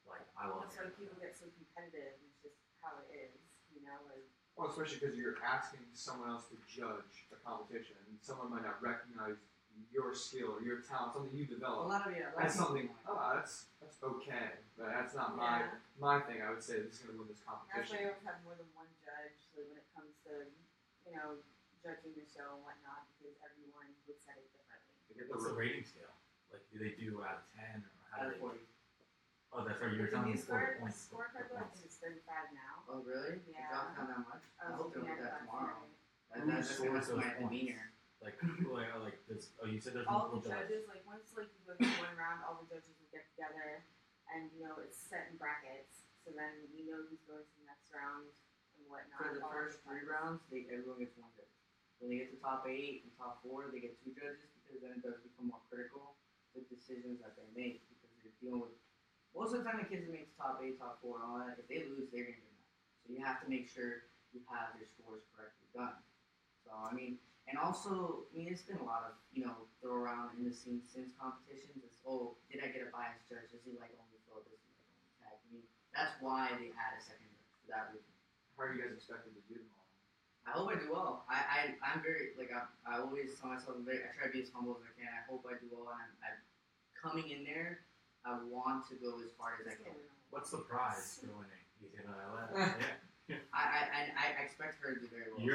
like I love. That's why people get so competitive. It's just how it is, you know. Like, Well, especially because you're asking someone else to judge a competition, and someone might not recognize your skill or your talent, something you A develop. lot of That's something. That's okay, but that's not my thing. I would say this is going to win this that's why competition. you always have more than one judge. Like when it comes to, you know, judging the show and whatnot, because everyone looks at it differently. To get the What's the rating scale? Like, do they do out of 10 or how out do of they? 40. Oh, that's right. You were The telling new me for points. scorecard though, I think it's 35 now. Oh, really? Yeah. It dropped down that much? I hope they'll get that tomorrow. Who That's scores those my points? demeanor. Like, like this. Oh, you said there's All multiple the judges. judges, like once like you go through one round, all the judges will get together, and you know it's set in brackets. So then we know who's going to the next round and whatnot. For the all first the 3 times. rounds, everyone gets 1 judge. When they get to top 8 and top 4, they get 2 judges because then it does become more critical, the decisions that they make, because you're dealing with, most of the time the kids that make the top 8, top 4 and all that, if they lose, they're going to get that. So you have to make sure you have your scores correctly done. So, I mean, and also, I mean, it's been a lot of, you know, throw around in the scene since competitions. It's, oh, did I get a biased judge? Does he like only flow? Does he like only tag? I mean, that's why they add a second judge for that reason. How are you guys expected to do them all? I hope I do well. I'm very, like, I always tell myself, I try to be as humble as I can. I hope I do well, and I'm coming in there, I want to go as hard as I can. What's the prize for winning? You can, yeah. I expect her to do very well.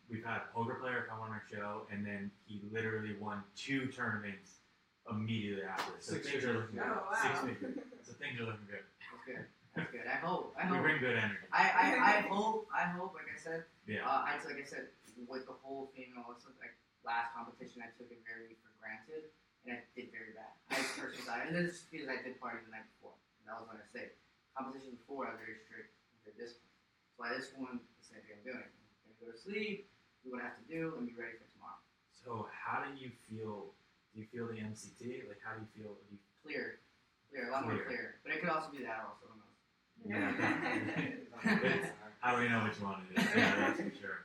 We've had a poker player come on our show, and then he literally won 2 tournaments immediately after. So 6 things are looking good. Oh, wow. 6 figures. So things are looking good. That's good. That's good. I hope. We bring good energy. I hope, like I said, Yeah. like I said, with the whole thing and all this stuff, like last competition, I took it very for granted, and I did very bad. I personally died, and this is because I did party the night before, and that was when I say competition before I was very strict with this one. So I this one, the same thing I'm doing. I'm gonna go to sleep, do what I have to do, and be ready for tomorrow. So how do you feel? Do you feel the MCT? Like, how do you feel? Clear, a lot more clear. But it could also be that also. Who knows? Yeah. How do we know which one it is? Yeah, that's for sure.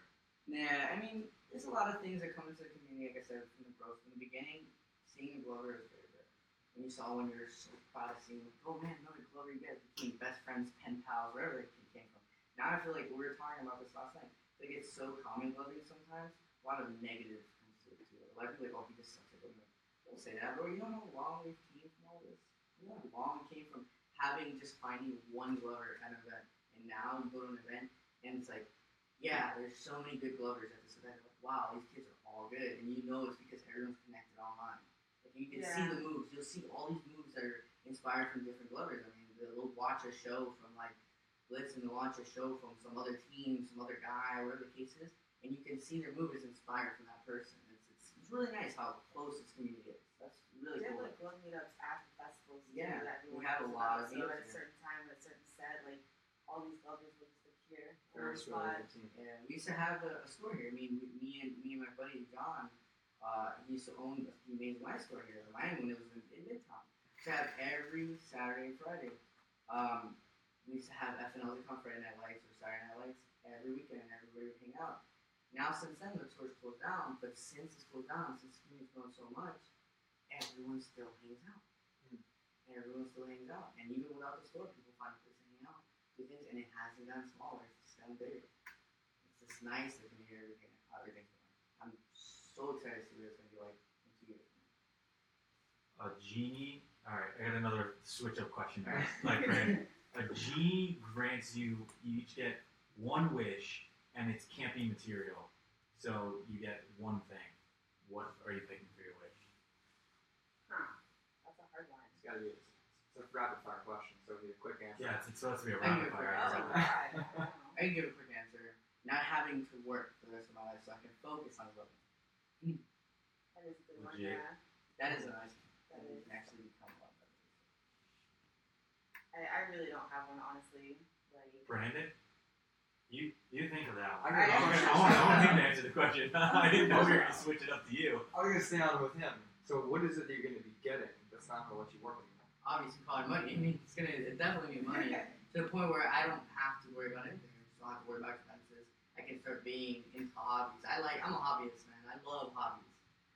Yeah, I mean, there's a lot of things that come into the community, like I said, from the growth. From the beginning, seeing the Glover is very good. When you saw when you were so proud of seeing, like, oh man, no, the Glover, you guys became best friends, pen pals, wherever they came from. Now I feel like we were talking about this last night. Like, it's so common gloving sometimes. A lot of negative comes to it, too. A lot of people are like, oh, he just sucks at gloving. Don't say that, bro. You know how long we've came from all this? You know how long we came from having just finding one glover at an event. And now you go to an event, and it's like, yeah, there's so many good glovers at this event. Like, wow, these kids are all good. And you know it's because everyone's connected online. Like, you can see the moves. You'll see all these moves that are inspired from different glovers. I mean, they'll watch a show from, like, Blitz, and they'll watch a show from some other team, some other guy, whatever the case is, and you can see their move is inspired from that person. It's really nice how close this community is. That's really We have cool. like glove meetups after festivals. Yeah, that we have a lot of so meetups at a certain time, at a certain set, like all these glovers will just appear. Very spot. Yeah, we used to have a store here. I mean, me and my buddy John, he used to own the EmazingLights store here in Miami when it was in Midtown. We used to have every Saturday and Friday. we used to have FNLs that come Friday Night Lights or Saturday Night Lights every weekend, and everybody would hang out. Now since then, the store's closed down, but since it's closed down, since the community's grown so much, everyone still hangs out. Everyone still hangs out, and even without the store, people find a place to hang out, do things, and it hasn't gotten smaller; it's just gotten bigger. It's just nice to hear everything. I'm so excited to see what it's gonna be like in 2 years. A genie. All right, I got another switch up question. Like, a genie grants you each get one wish, and it's camping material. So you get one thing. What are you picking for your wish? That's a hard one. It's gotta be. It's a rapid fire question, so we need a quick answer. Yeah, it's supposed to be a I knew rapid it fire. for Oh, answer. God. I don't know. I can give a quick answer. Not having to work for the rest of my life, so I can focus on living. That is a good one, Legit. yeah. That is a nice one. That That is. can actually become a lot better. I really don't have one, honestly. Like, Brandon, you think of that I one. got- I want him to answer the question. I didn't know we were going to switch it up to you. I'm gonna stay on with him. So what is it that you're gonna be getting that's not gonna let you work anymore? Obviously, probably money. I mean, it's definitely be money to the point where I don't have to worry about anything. I just don't have to worry about expenses. I can start being into hobbies. I'm a hobbyist, man. I love hobbies.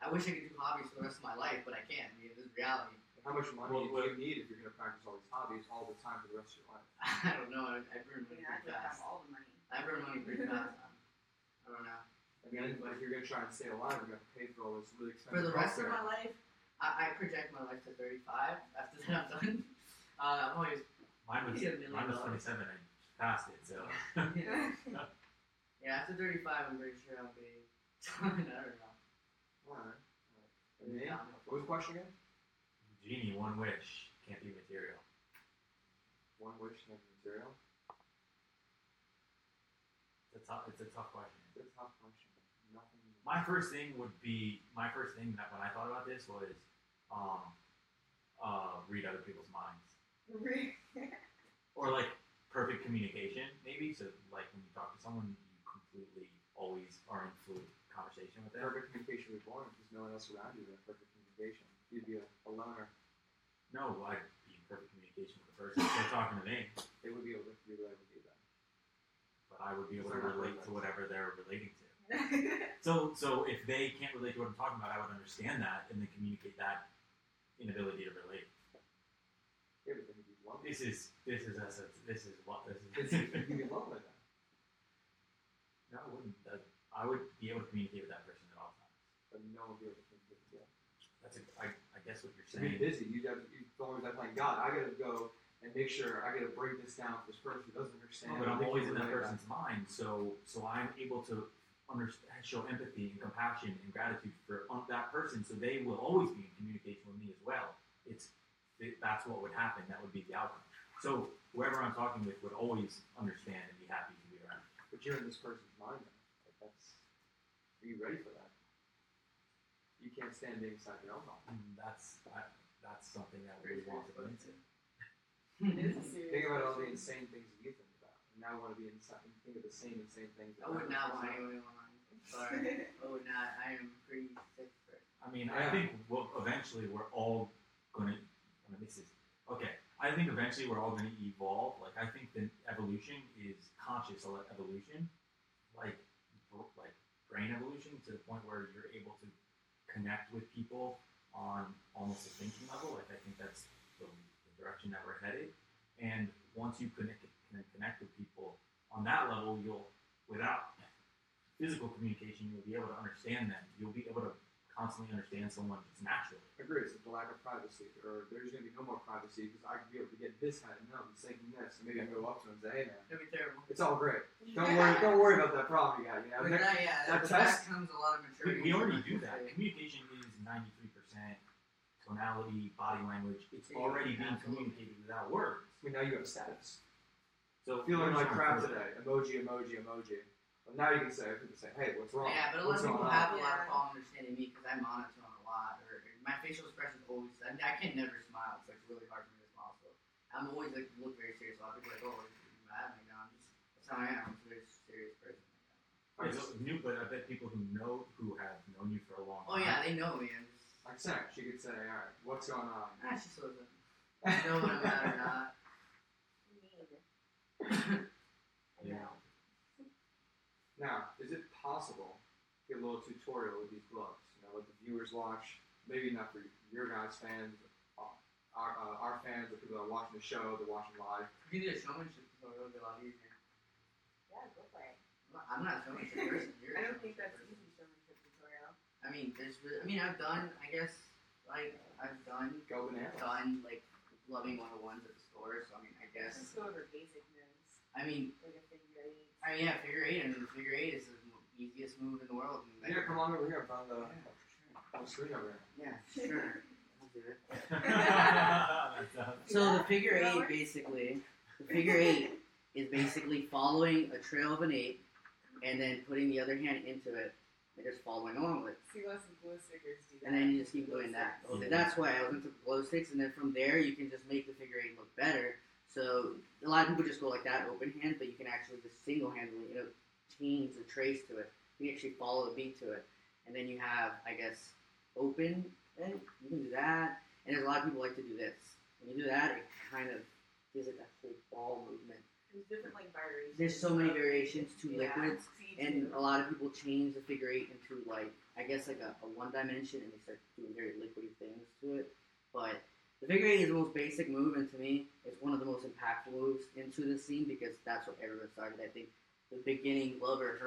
I wish I could do hobbies for the rest of my life, but I can't. I mean, this is reality. How much money Well, do you need if you're gonna practice all these hobbies all the time for the rest of your life? I don't know. I burn I money mean, I pretty think I have fast. all the money. I burn money pretty fast. I don't know. And then if you're gonna try and stay alive, you're gonna pay for all this really expensive For the rest of healthcare. my life, I project my life to 35. After that, I'm done. I'm always Mine was $1 million. 27. I passed it, so. Yeah, after 35, I'm pretty sure I'll be. I don't know. Alright. And me? What was the question again? Genie, one wish, can't be material. One wish, no material. It's a tough question. It's a tough question. Nothing. My first thing that when I thought about this was read other people's minds. Or like perfect communication, maybe. So like when you talk to someone, you completely always are in fluid conversation with them. Perfect communication would be boring because no one else around you would have perfect communication. You'd be a loner. No, I'd be in perfect communication with the person. If they're talking to me, They would be able to relate with you then. but I would be able to They're not relate perfect. to whatever they're relating to. So if they can't relate to what I'm talking about, I would understand that and then communicate that inability to relate. Yeah, but then you'd be lonely. This is what this is. You'd be lonely then. No, I wouldn't. I would be able to communicate with that person at all times. But no one would be able to communicate with you. I guess what you're To be saying. busy, you'd always have like, God, I gotta go and make sure I gotta break this down for this person who doesn't understand. No, but I'm They always can't in that relate person's mind, so I'm able to show empathy and compassion and gratitude for that person, so they will always be in communication with me as well. That's what would happen. That would be the outcome. So whoever I'm talking with would always understand and be happy to be around. But you're in this person's mind now. Like are you ready for that? You can't stand being inside your own mind. That's something that we want to go into. It is a serious Think about all the question. insane things that you think about. And now I want to be inside and think of the same insane things. I would not want anyone in my mind. Sorry. I would not. I am pretty sick for it. I mean, Yeah. I think eventually we're all going to. I think eventually we're all going to evolve. Like I think that evolution is conscious evolution, like brain evolution, to the point where you're able to connect with people on almost a thinking level. Like I think that's the direction that we're headed. And once you connect with people on that level, without physical communication, you'll be able to understand them. You'll be able to constantly understand someone just naturally. Agree. It's the lack of privacy, or there's going to be no more privacy because I can be able to get his head and know he's thinking this, and maybe I can go up to him and say, "Hey, man, That'd be terrible. it's all great. Don't worry about that problem you got. You know, But that with test- that comes a lot of maturity. We already do that. Communication is 93% tonality, body language. It's already being communicated without words. I mean, now you have a status. So Feeling like crap today. today. Emoji. Well, now you can say, hey, what's wrong? Yeah, but a lot What's of people going on? have a lot of Yeah. problem understanding me because I monotone a lot, or my facial expressions always. I can never smile. It's like really hard for me to smile. So I'm always like look very serious. A lot of people are like, oh, you're mad. Like, no, that's how I am. I'm just a very serious person. But I bet people who have known you for a long Oh time. yeah, they know me. I'm just. Like Sam, she could say, all right, what's going on? She still doesn't know when I'm mad or not. I know. Now, is it possible to get a little tutorial with these gloves? You know, let the viewers watch. Maybe not for your guys' fans, our fans, the people that are watching the show, they're watching live. You can do a showmanship tutorial, it'll be a lot easier. Yeah, go for it. I'm not a showmanship person. You're I a don't think that's showmanship easy showmanship tutorial. person. I mean, I've done, I guess, like, Go bananas. like, loving 101s at the store, so I mean, I guess. Let's just go over basic moves. I mean, Like a figure eight. yeah, figure eight. I mean, the figure eight is the easiest move in the world. And Yeah, come on over here. On the screen over here. Yeah, sure. I'll do it. That's So the figure eight, basically, is basically following a trail of an 8, and then putting the other hand into it, and just following along with it. See, lots of glow stickers do that. And then you just keep doing that. Yeah. That's why I was into glow sticks, and then from there you can just make the figure eight look better. So a lot of people just go like that, open hand, but you can actually just single-handedly, change the trace to it. You can actually follow the beat to it, and then you have, I guess, open. And you can do that, and there's a lot of people like to do this. When you do that, it kind of gives it that whole ball movement. There's different like variations. There's so many variations to Yeah. liquids. See, And too. a lot of people change the figure eight into like, I guess like a one dimension, and they start doing very liquidy things to it. But the figure eight is the most basic move, and to me, it's one of the most impactful moves into the scene because that's what everyone started. I think the beginning glover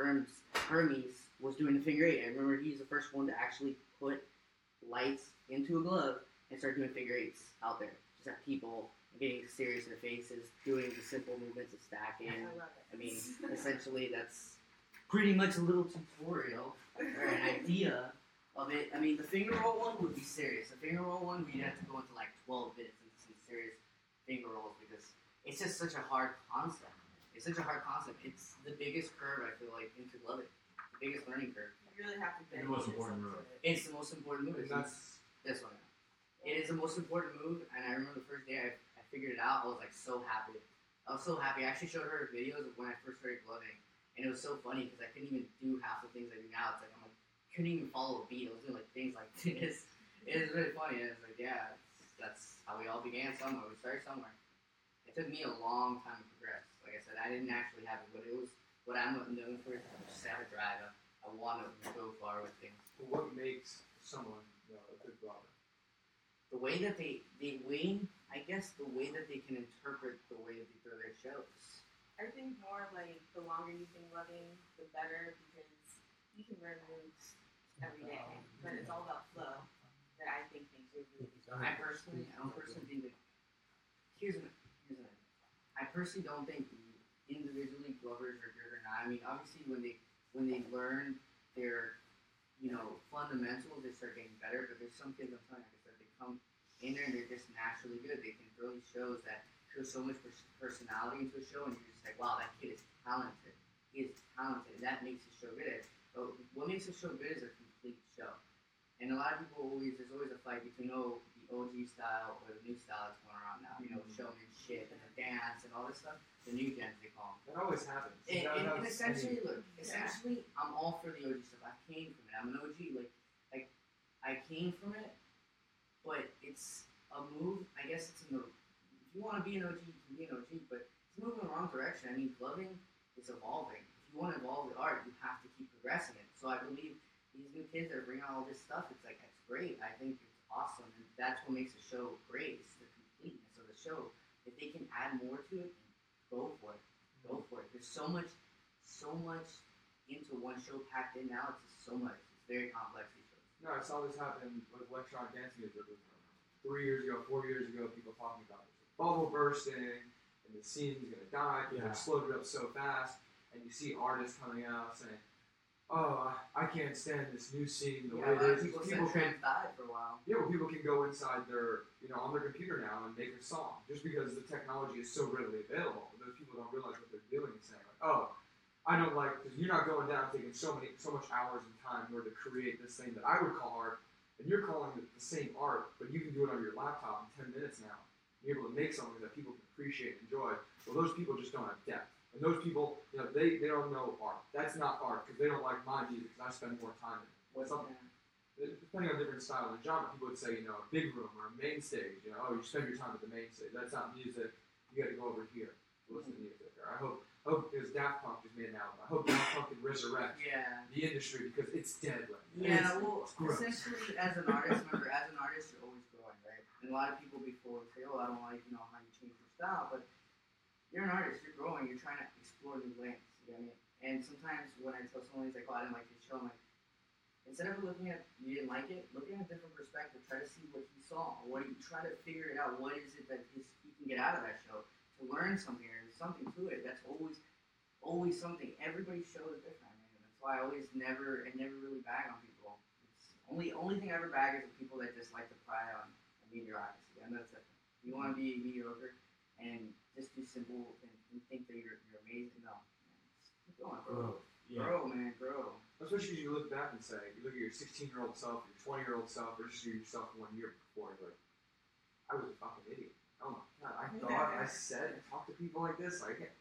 Hermes was doing the figure eight. I remember he's the first one to actually put lights into a glove and start doing figure eights out there. Just have people getting serious in their faces, doing the simple movements of stacking. I love it. I mean, essentially, that's pretty much a little tutorial or an idea of it. I mean, the finger roll one would be serious. The finger roll one, we'd have to go into like 12 minutes into some serious finger rolls because it's just such a hard concept. It's such a hard concept. It's the biggest curve, I feel like, into gloving. The biggest learning curve. You really have to The most important move. It's the most important move. And that's This one. It is the most important move, and I remember the first day I figured it out, I was like so happy. I was so happy. I actually showed her videos of when I first started gloving, and it was so funny because I couldn't even do half the things I do now. It's like couldn't even follow a beat. I was doing like things like this. It was really funny. And it's like, yeah, that's how we all began somewhere. We started somewhere. It took me a long time to progress. Like I said, I didn't actually have it, but it was what I'm known for. Just have a drive. I want to go far with things. what makes someone a good glover. The way that they win, I guess the way that they can interpret the way that they throw their shows. I think more like the longer you've been loving, the better, because you can learn moves every day. But it's all about flow that I think makes you really good. I don't personally think that. Here's an I personally don't think individually glovers are good or not. I mean, obviously when they learn their fundamentals, they start getting better. But there's some kids, I'm telling you, like I said, they come in there and they're just naturally good. They can throw these shows that show so much personality into a show, and you're just like, wow, that kid is talented. He is talented, and that makes the show good. But what makes a show good is a complete show. And a lot of people there's always a fight between the OG style or the new style that's going around now. Showmanship and the dance and all this stuff. The new gens, they call them. That always happens. And essentially, I'm all for the OG stuff. I came from it. I'm an OG. Like I came from it, but it's a move. I guess it's in the. If you want to be an OG, you can be an OG, but it's moving in the wrong direction. I mean, gloving is evolving. If you want to evolve the art, you have to keep progressing it. So I believe these new kids that are bringing all this stuff, it's like, that's great. I think it's awesome, and that's what makes the show great. It's the completeness of the show. If they can add more to it, go for it. Go for it. There's so much into one show packed in now. It's just so much. It's very complex, these shows. No, I saw this happen with electronic dance music. 3 years ago, 4 years ago, people talking about it. Bubble bursting, and the scene's going to die because they exploded up so fast. And you see artists coming out saying, "Oh, I can't stand this new scene the way it is." People can died for a while. Yeah, well, people can go inside their, on their computer now and make a song just because the technology is so readily available. But those people don't realize what they're doing and saying, like, "Oh, I don't like," because you're not going down and taking so much hours and time in order to create this thing that I would call art, and you're calling it the same art, but you can do it on your laptop in 10 minutes now. You're able to make something that people can appreciate and enjoy. Well, those people just don't have depth. And those people, they don't know art. That's not art because they don't like my music because I spend more time in it. Depending on different style and genre, people would say, a big room or a main stage. You spend your time at the main stage. That's not music. You got to go over here. listen to music. Or I hope because Daft Punk just made an album. I hope Daft Punk can resurrect the industry because it's dead. It's gross. essentially, as an artist, you're always growing, right? And a lot of people before say, "Oh, I don't like how you change your style," but you're an artist, you're growing, you're trying to explore new lanes. You know what I mean? And sometimes when I tell someone, he's like, "Oh, I didn't like this show," I'm like, instead of looking at you didn't like it, look at a different perspective. Try to see what he saw. Try to figure it out. What is it that he can get out of that show to learn something? Or there's something to it. That's always something. Everybody's show is different, man. That's why I never really bag on people. It's only thing I ever bag is the people that just like to pry on mediocrity. And that's it. You want to be mediocre and just do simple and think that you're amazing. No, man. Just keep going, bro. Grow, man, grow. Especially you look back and say, you look at your 16-year-old self, your 20-year-old self, versus yourself 1 year before, you're like, I was a fucking idiot. Oh my god, I thought, I talked to people like this. Like, I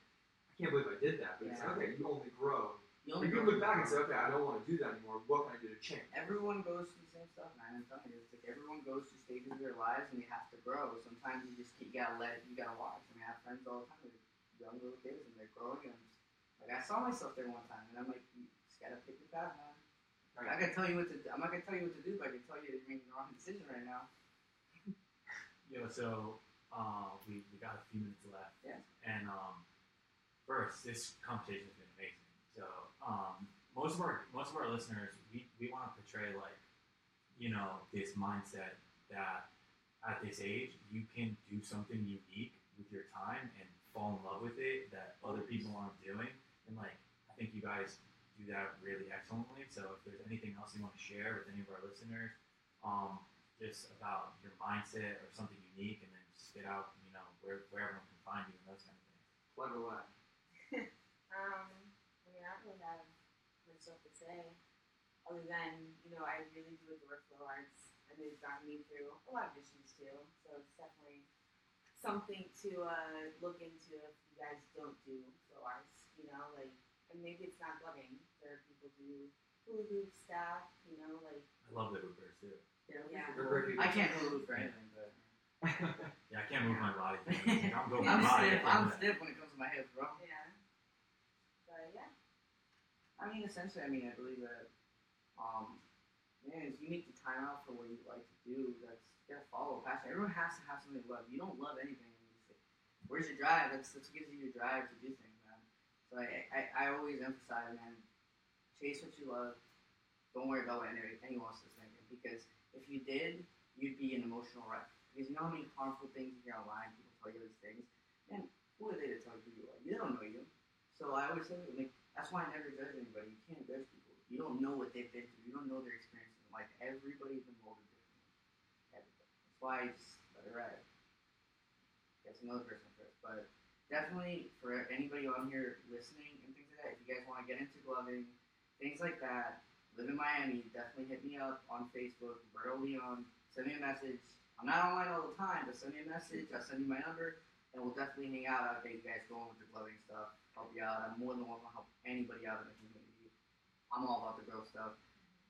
can't believe I did that. But it's like, okay, you only grow. You look back and say, okay, I don't want to do that anymore. What can I do to change? Everyone goes through the same stuff, man. I'm telling you, it's like everyone goes through stages of their lives and they have to grow. Sometimes you gotta watch. I mean, I have friends all the time with young little kids and they're growing and like I saw myself there one time and I'm like, you just gotta pick your path, man. Right. I'm not gonna tell you what to do, but I can tell you you're making the wrong decision right now. So we got a few minutes left. Yeah. And first, this conversation has been amazing. So most of our listeners, we want to portray this mindset that at this age you can do something unique with your time and fall in love with it that other people aren't doing. And I think you guys do that really excellently. So if there's anything else you want to share with any of our listeners, just about your mindset or something unique, and then spit out, where everyone can find you and those kind of things. Plug away. I don't really have much stuff to say, other than, I really do adore flow arts, and it's gotten me through a lot of issues too, so it's definitely something to look into if you guys don't do flow arts, and maybe it's not gloving. There are people who hula hoop stuff, I love the hoopers too. Yeah. I can't hula hoop for anything, but yeah, I can't move my body. I'm stiff when it comes to my hips, bro. Yeah. But yeah. Essentially, I believe that, if you make the time out for what you like to do, you gotta follow a passion. Everyone has to have something to love. You don't love anything. Where's your drive? That's what gives you your drive to do things, man. So I always emphasize, man, chase what you love. Don't worry about what anyone else is thinking. Because if you did, you'd be an emotional wreck. Because you know how many harmful things you hear online, people tell you these things, and who are they to tell you who you are? They don't know you. So I always say, that's why I never judge anybody. You can't judge people. You don't know what they've been through. You don't know their experiences in life. Everybody's been molded differently. Everybody. That's why I just let it ride. That's another person first. But definitely, for anybody on here listening and things like that, if you guys want to get into gloving, things like that, live in Miami, definitely hit me up on Facebook, Roberto Leon. Send me a message. I'm not online all the time, but send me a message. I'll send you my number, and we'll definitely hang out. I'll get you guys going with the gloving stuff, help you out. I'm more than welcome to help anybody out in the community. I'm all about the growth stuff.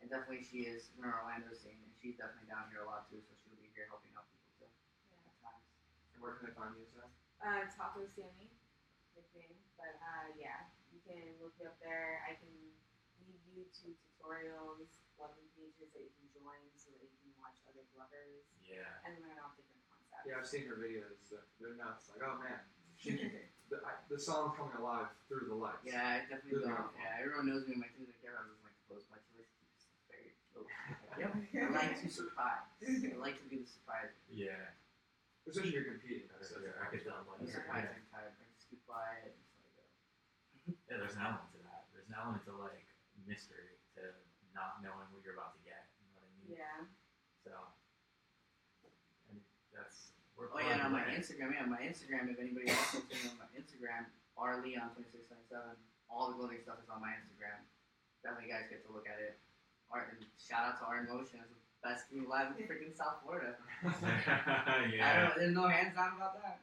And definitely she is in our Orlando scene, and she's definitely down here a lot too, so she'll be here helping out people too. Yeah. At times. And where can they find you, Sam? Taco Sammy, nickname. But yeah, you can look me up there. I can leave you to tutorials, gloving pages that you can join so that you can watch other glovers. Yeah. And learn all different concepts. Yeah, I've seen her videos. They're nuts. Like, oh man, the song's coming alive through the lights. Yeah, I definitely don't. Yeah, everyone knows me. My things like that. I just like to post my list. Very low. Yep. I like to surprise. I like to be the surprise. Yeah. Especially if you're competing. I could tell. I'm surprising type. I just keep quiet. Yeah, there's an element to that. There's an element to mystery, to not knowing what you're about to get. You know what I mean? Yeah. So, and that's. On my Instagram, if anybody wants something on my Instagram, rleon2697, all the gloving stuff is on my Instagram. Definitely, guys get to look at it. Art, and shout out to Art in Motion. It's the best team live in freaking South Florida. Yeah. There's no hands down about that.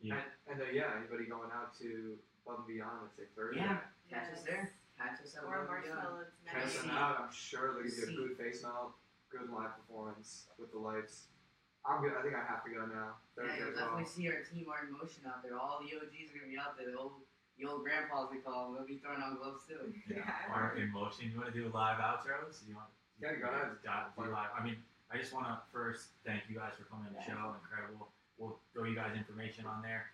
Yeah. And anybody going out to Above and Beyond, let's say Thursday. Yeah, catch us there. Catch us at Or Above and Beyond. marshmallows. Catch them out. I'm sure they're going to do a good face melt, good live performance with the lights. I'm good. I think I have to go now. Yeah, Thursday you'll as well. definitely see our team are in motion out there. All the OGs are gonna be out there. The old grandpas we call them. They'll be throwing on gloves too. Yeah. Or in motion. You want to do live outros? You want? Yeah, go ahead. Do live. I mean, I just want to first thank you guys for coming on the show. Incredible. We'll throw you guys information on there.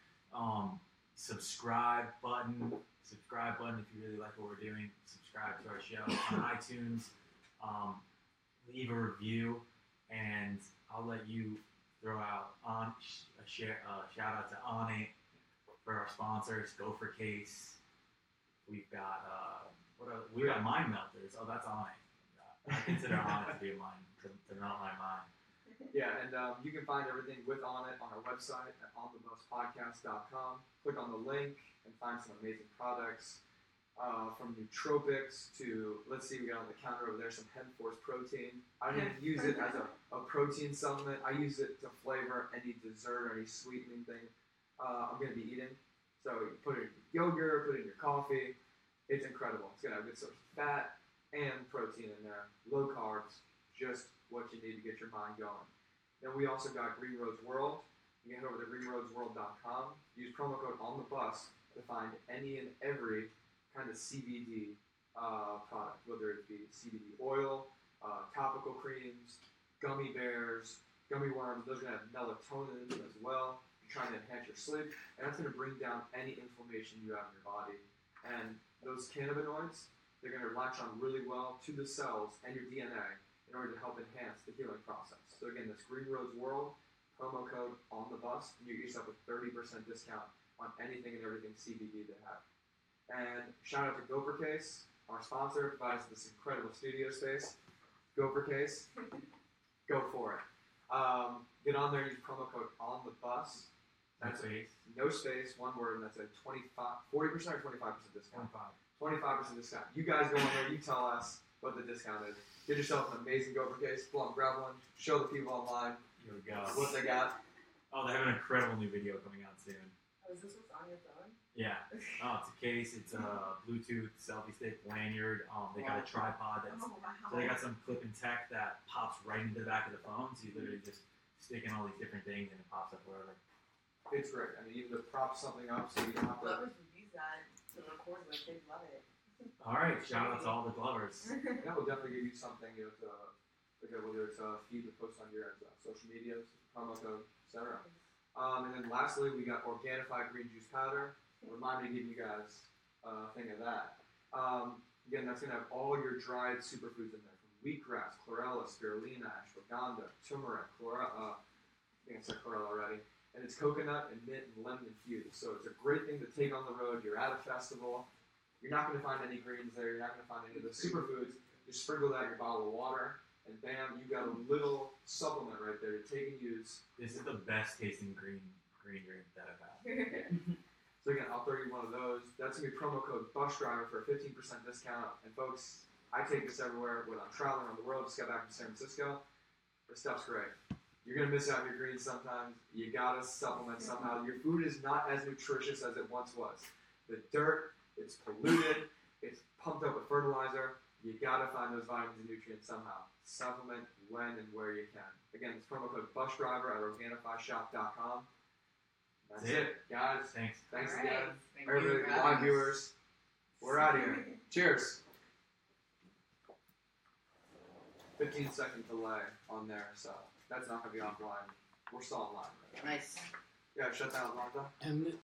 Subscribe button if you really like what we're doing. Subscribe to our show on iTunes. Leave a review, and I'll let you throw out a shout out to On It for our sponsors. Gopher Case. We've got we got Mind Melters. Oh, that's On It. I consider On It to be a mind to melt my mind. Yeah, and you can find everything with On It on our website at onthebuspodcast.com. Click on the link and find some amazing products. From nootropics to, let's see, we got on the counter over there some hemp force protein. I don't even use it as a protein supplement. I use it to flavor any dessert or any sweetening thing I'm going to be eating. So you put it in your yogurt, put it in your coffee. It's incredible. It's going to have a good source of fat and protein in there. Low carbs, just what you need to get your mind going. Then we also got Green Roads World. You can head over to greenroadsworld.com. Use promo code ONTHEBUS to find any and every kind of CBD product, whether it be CBD oil, topical creams, gummy bears, gummy worms. Those are going to have melatonin in them as well. You're trying to enhance your sleep, and that's going to bring down any inflammation you have in your body. And those cannabinoids, they're going to latch on really well to the cells and your DNA in order to help enhance the healing process. So again, that's Green Roads World, promo code ONTHEBUS, and you get yourself a 30% discount on anything and everything CBD they have. And shout out to Gopher Case, our sponsor, provides this incredible studio space. Gopher Case, go for it. Get on there and use promo code ONTHEBUS. That's no space, one word, and that's a 40% or 25% discount. 25% discount. You guys go on there, you tell us what the discount is. Get yourself an amazing Gopher Case, pull up, grab one, show the people online Here we go. what they got. Oh, they have an incredible new video coming out soon. Oh, is this what's on your phone? Yeah. Oh, it's a case. It's a Bluetooth selfie stick lanyard. They got a tripod. So they got some clip and tech that pops right into the back of the phone. So you literally just stick in all these different things and it pops up wherever. It's great. I mean, even to prop something up so you don't have to. Lovers would use that to record with. They'd love it. All right. Shout out to all the glovers. That will definitely give you something, whether it's a feed to post on your social medias, promo code, etc. And then lastly, we got Organifi Green Juice Powder. Remind me to give you guys a thing of that. Again, that's going to have all your dried superfoods in there, from wheatgrass, chlorella, spirulina, ashwagandha, turmeric, I think I said chlorella already. And it's coconut and mint and lemon infused. So it's a great thing to take on the road. You're at a festival. You're not going to find any greens there. You're not going to find any of the superfoods. Just sprinkle that in your bottle of water, and bam, you got a little supplement right there to take and use. This is the best tasting green drink that I've had. So again, I'll throw you one of those. That's going to be promo code BUSDRIVER for a 15% discount. And folks, I take this everywhere when I'm traveling around the world. Just got back from San Francisco. This stuff's great. You're going to miss out on your greens sometimes. You got to supplement somehow. Your food is not as nutritious as it once was. The dirt, it's polluted, it's pumped up with fertilizer. You got to find those vitamins and nutrients somehow. Supplement when and where you can. Again, it's promo code BUSDRIVER at OrganifiShop.com. That's it, guys. Thanks. Thanks All again. right. Thank Everybody, you, live guys. viewers, we're out of here. Cheers. 15-second delay on there, so that's not going to be offline. We're still online. Right? Nice. Yeah, shut down, Martha. And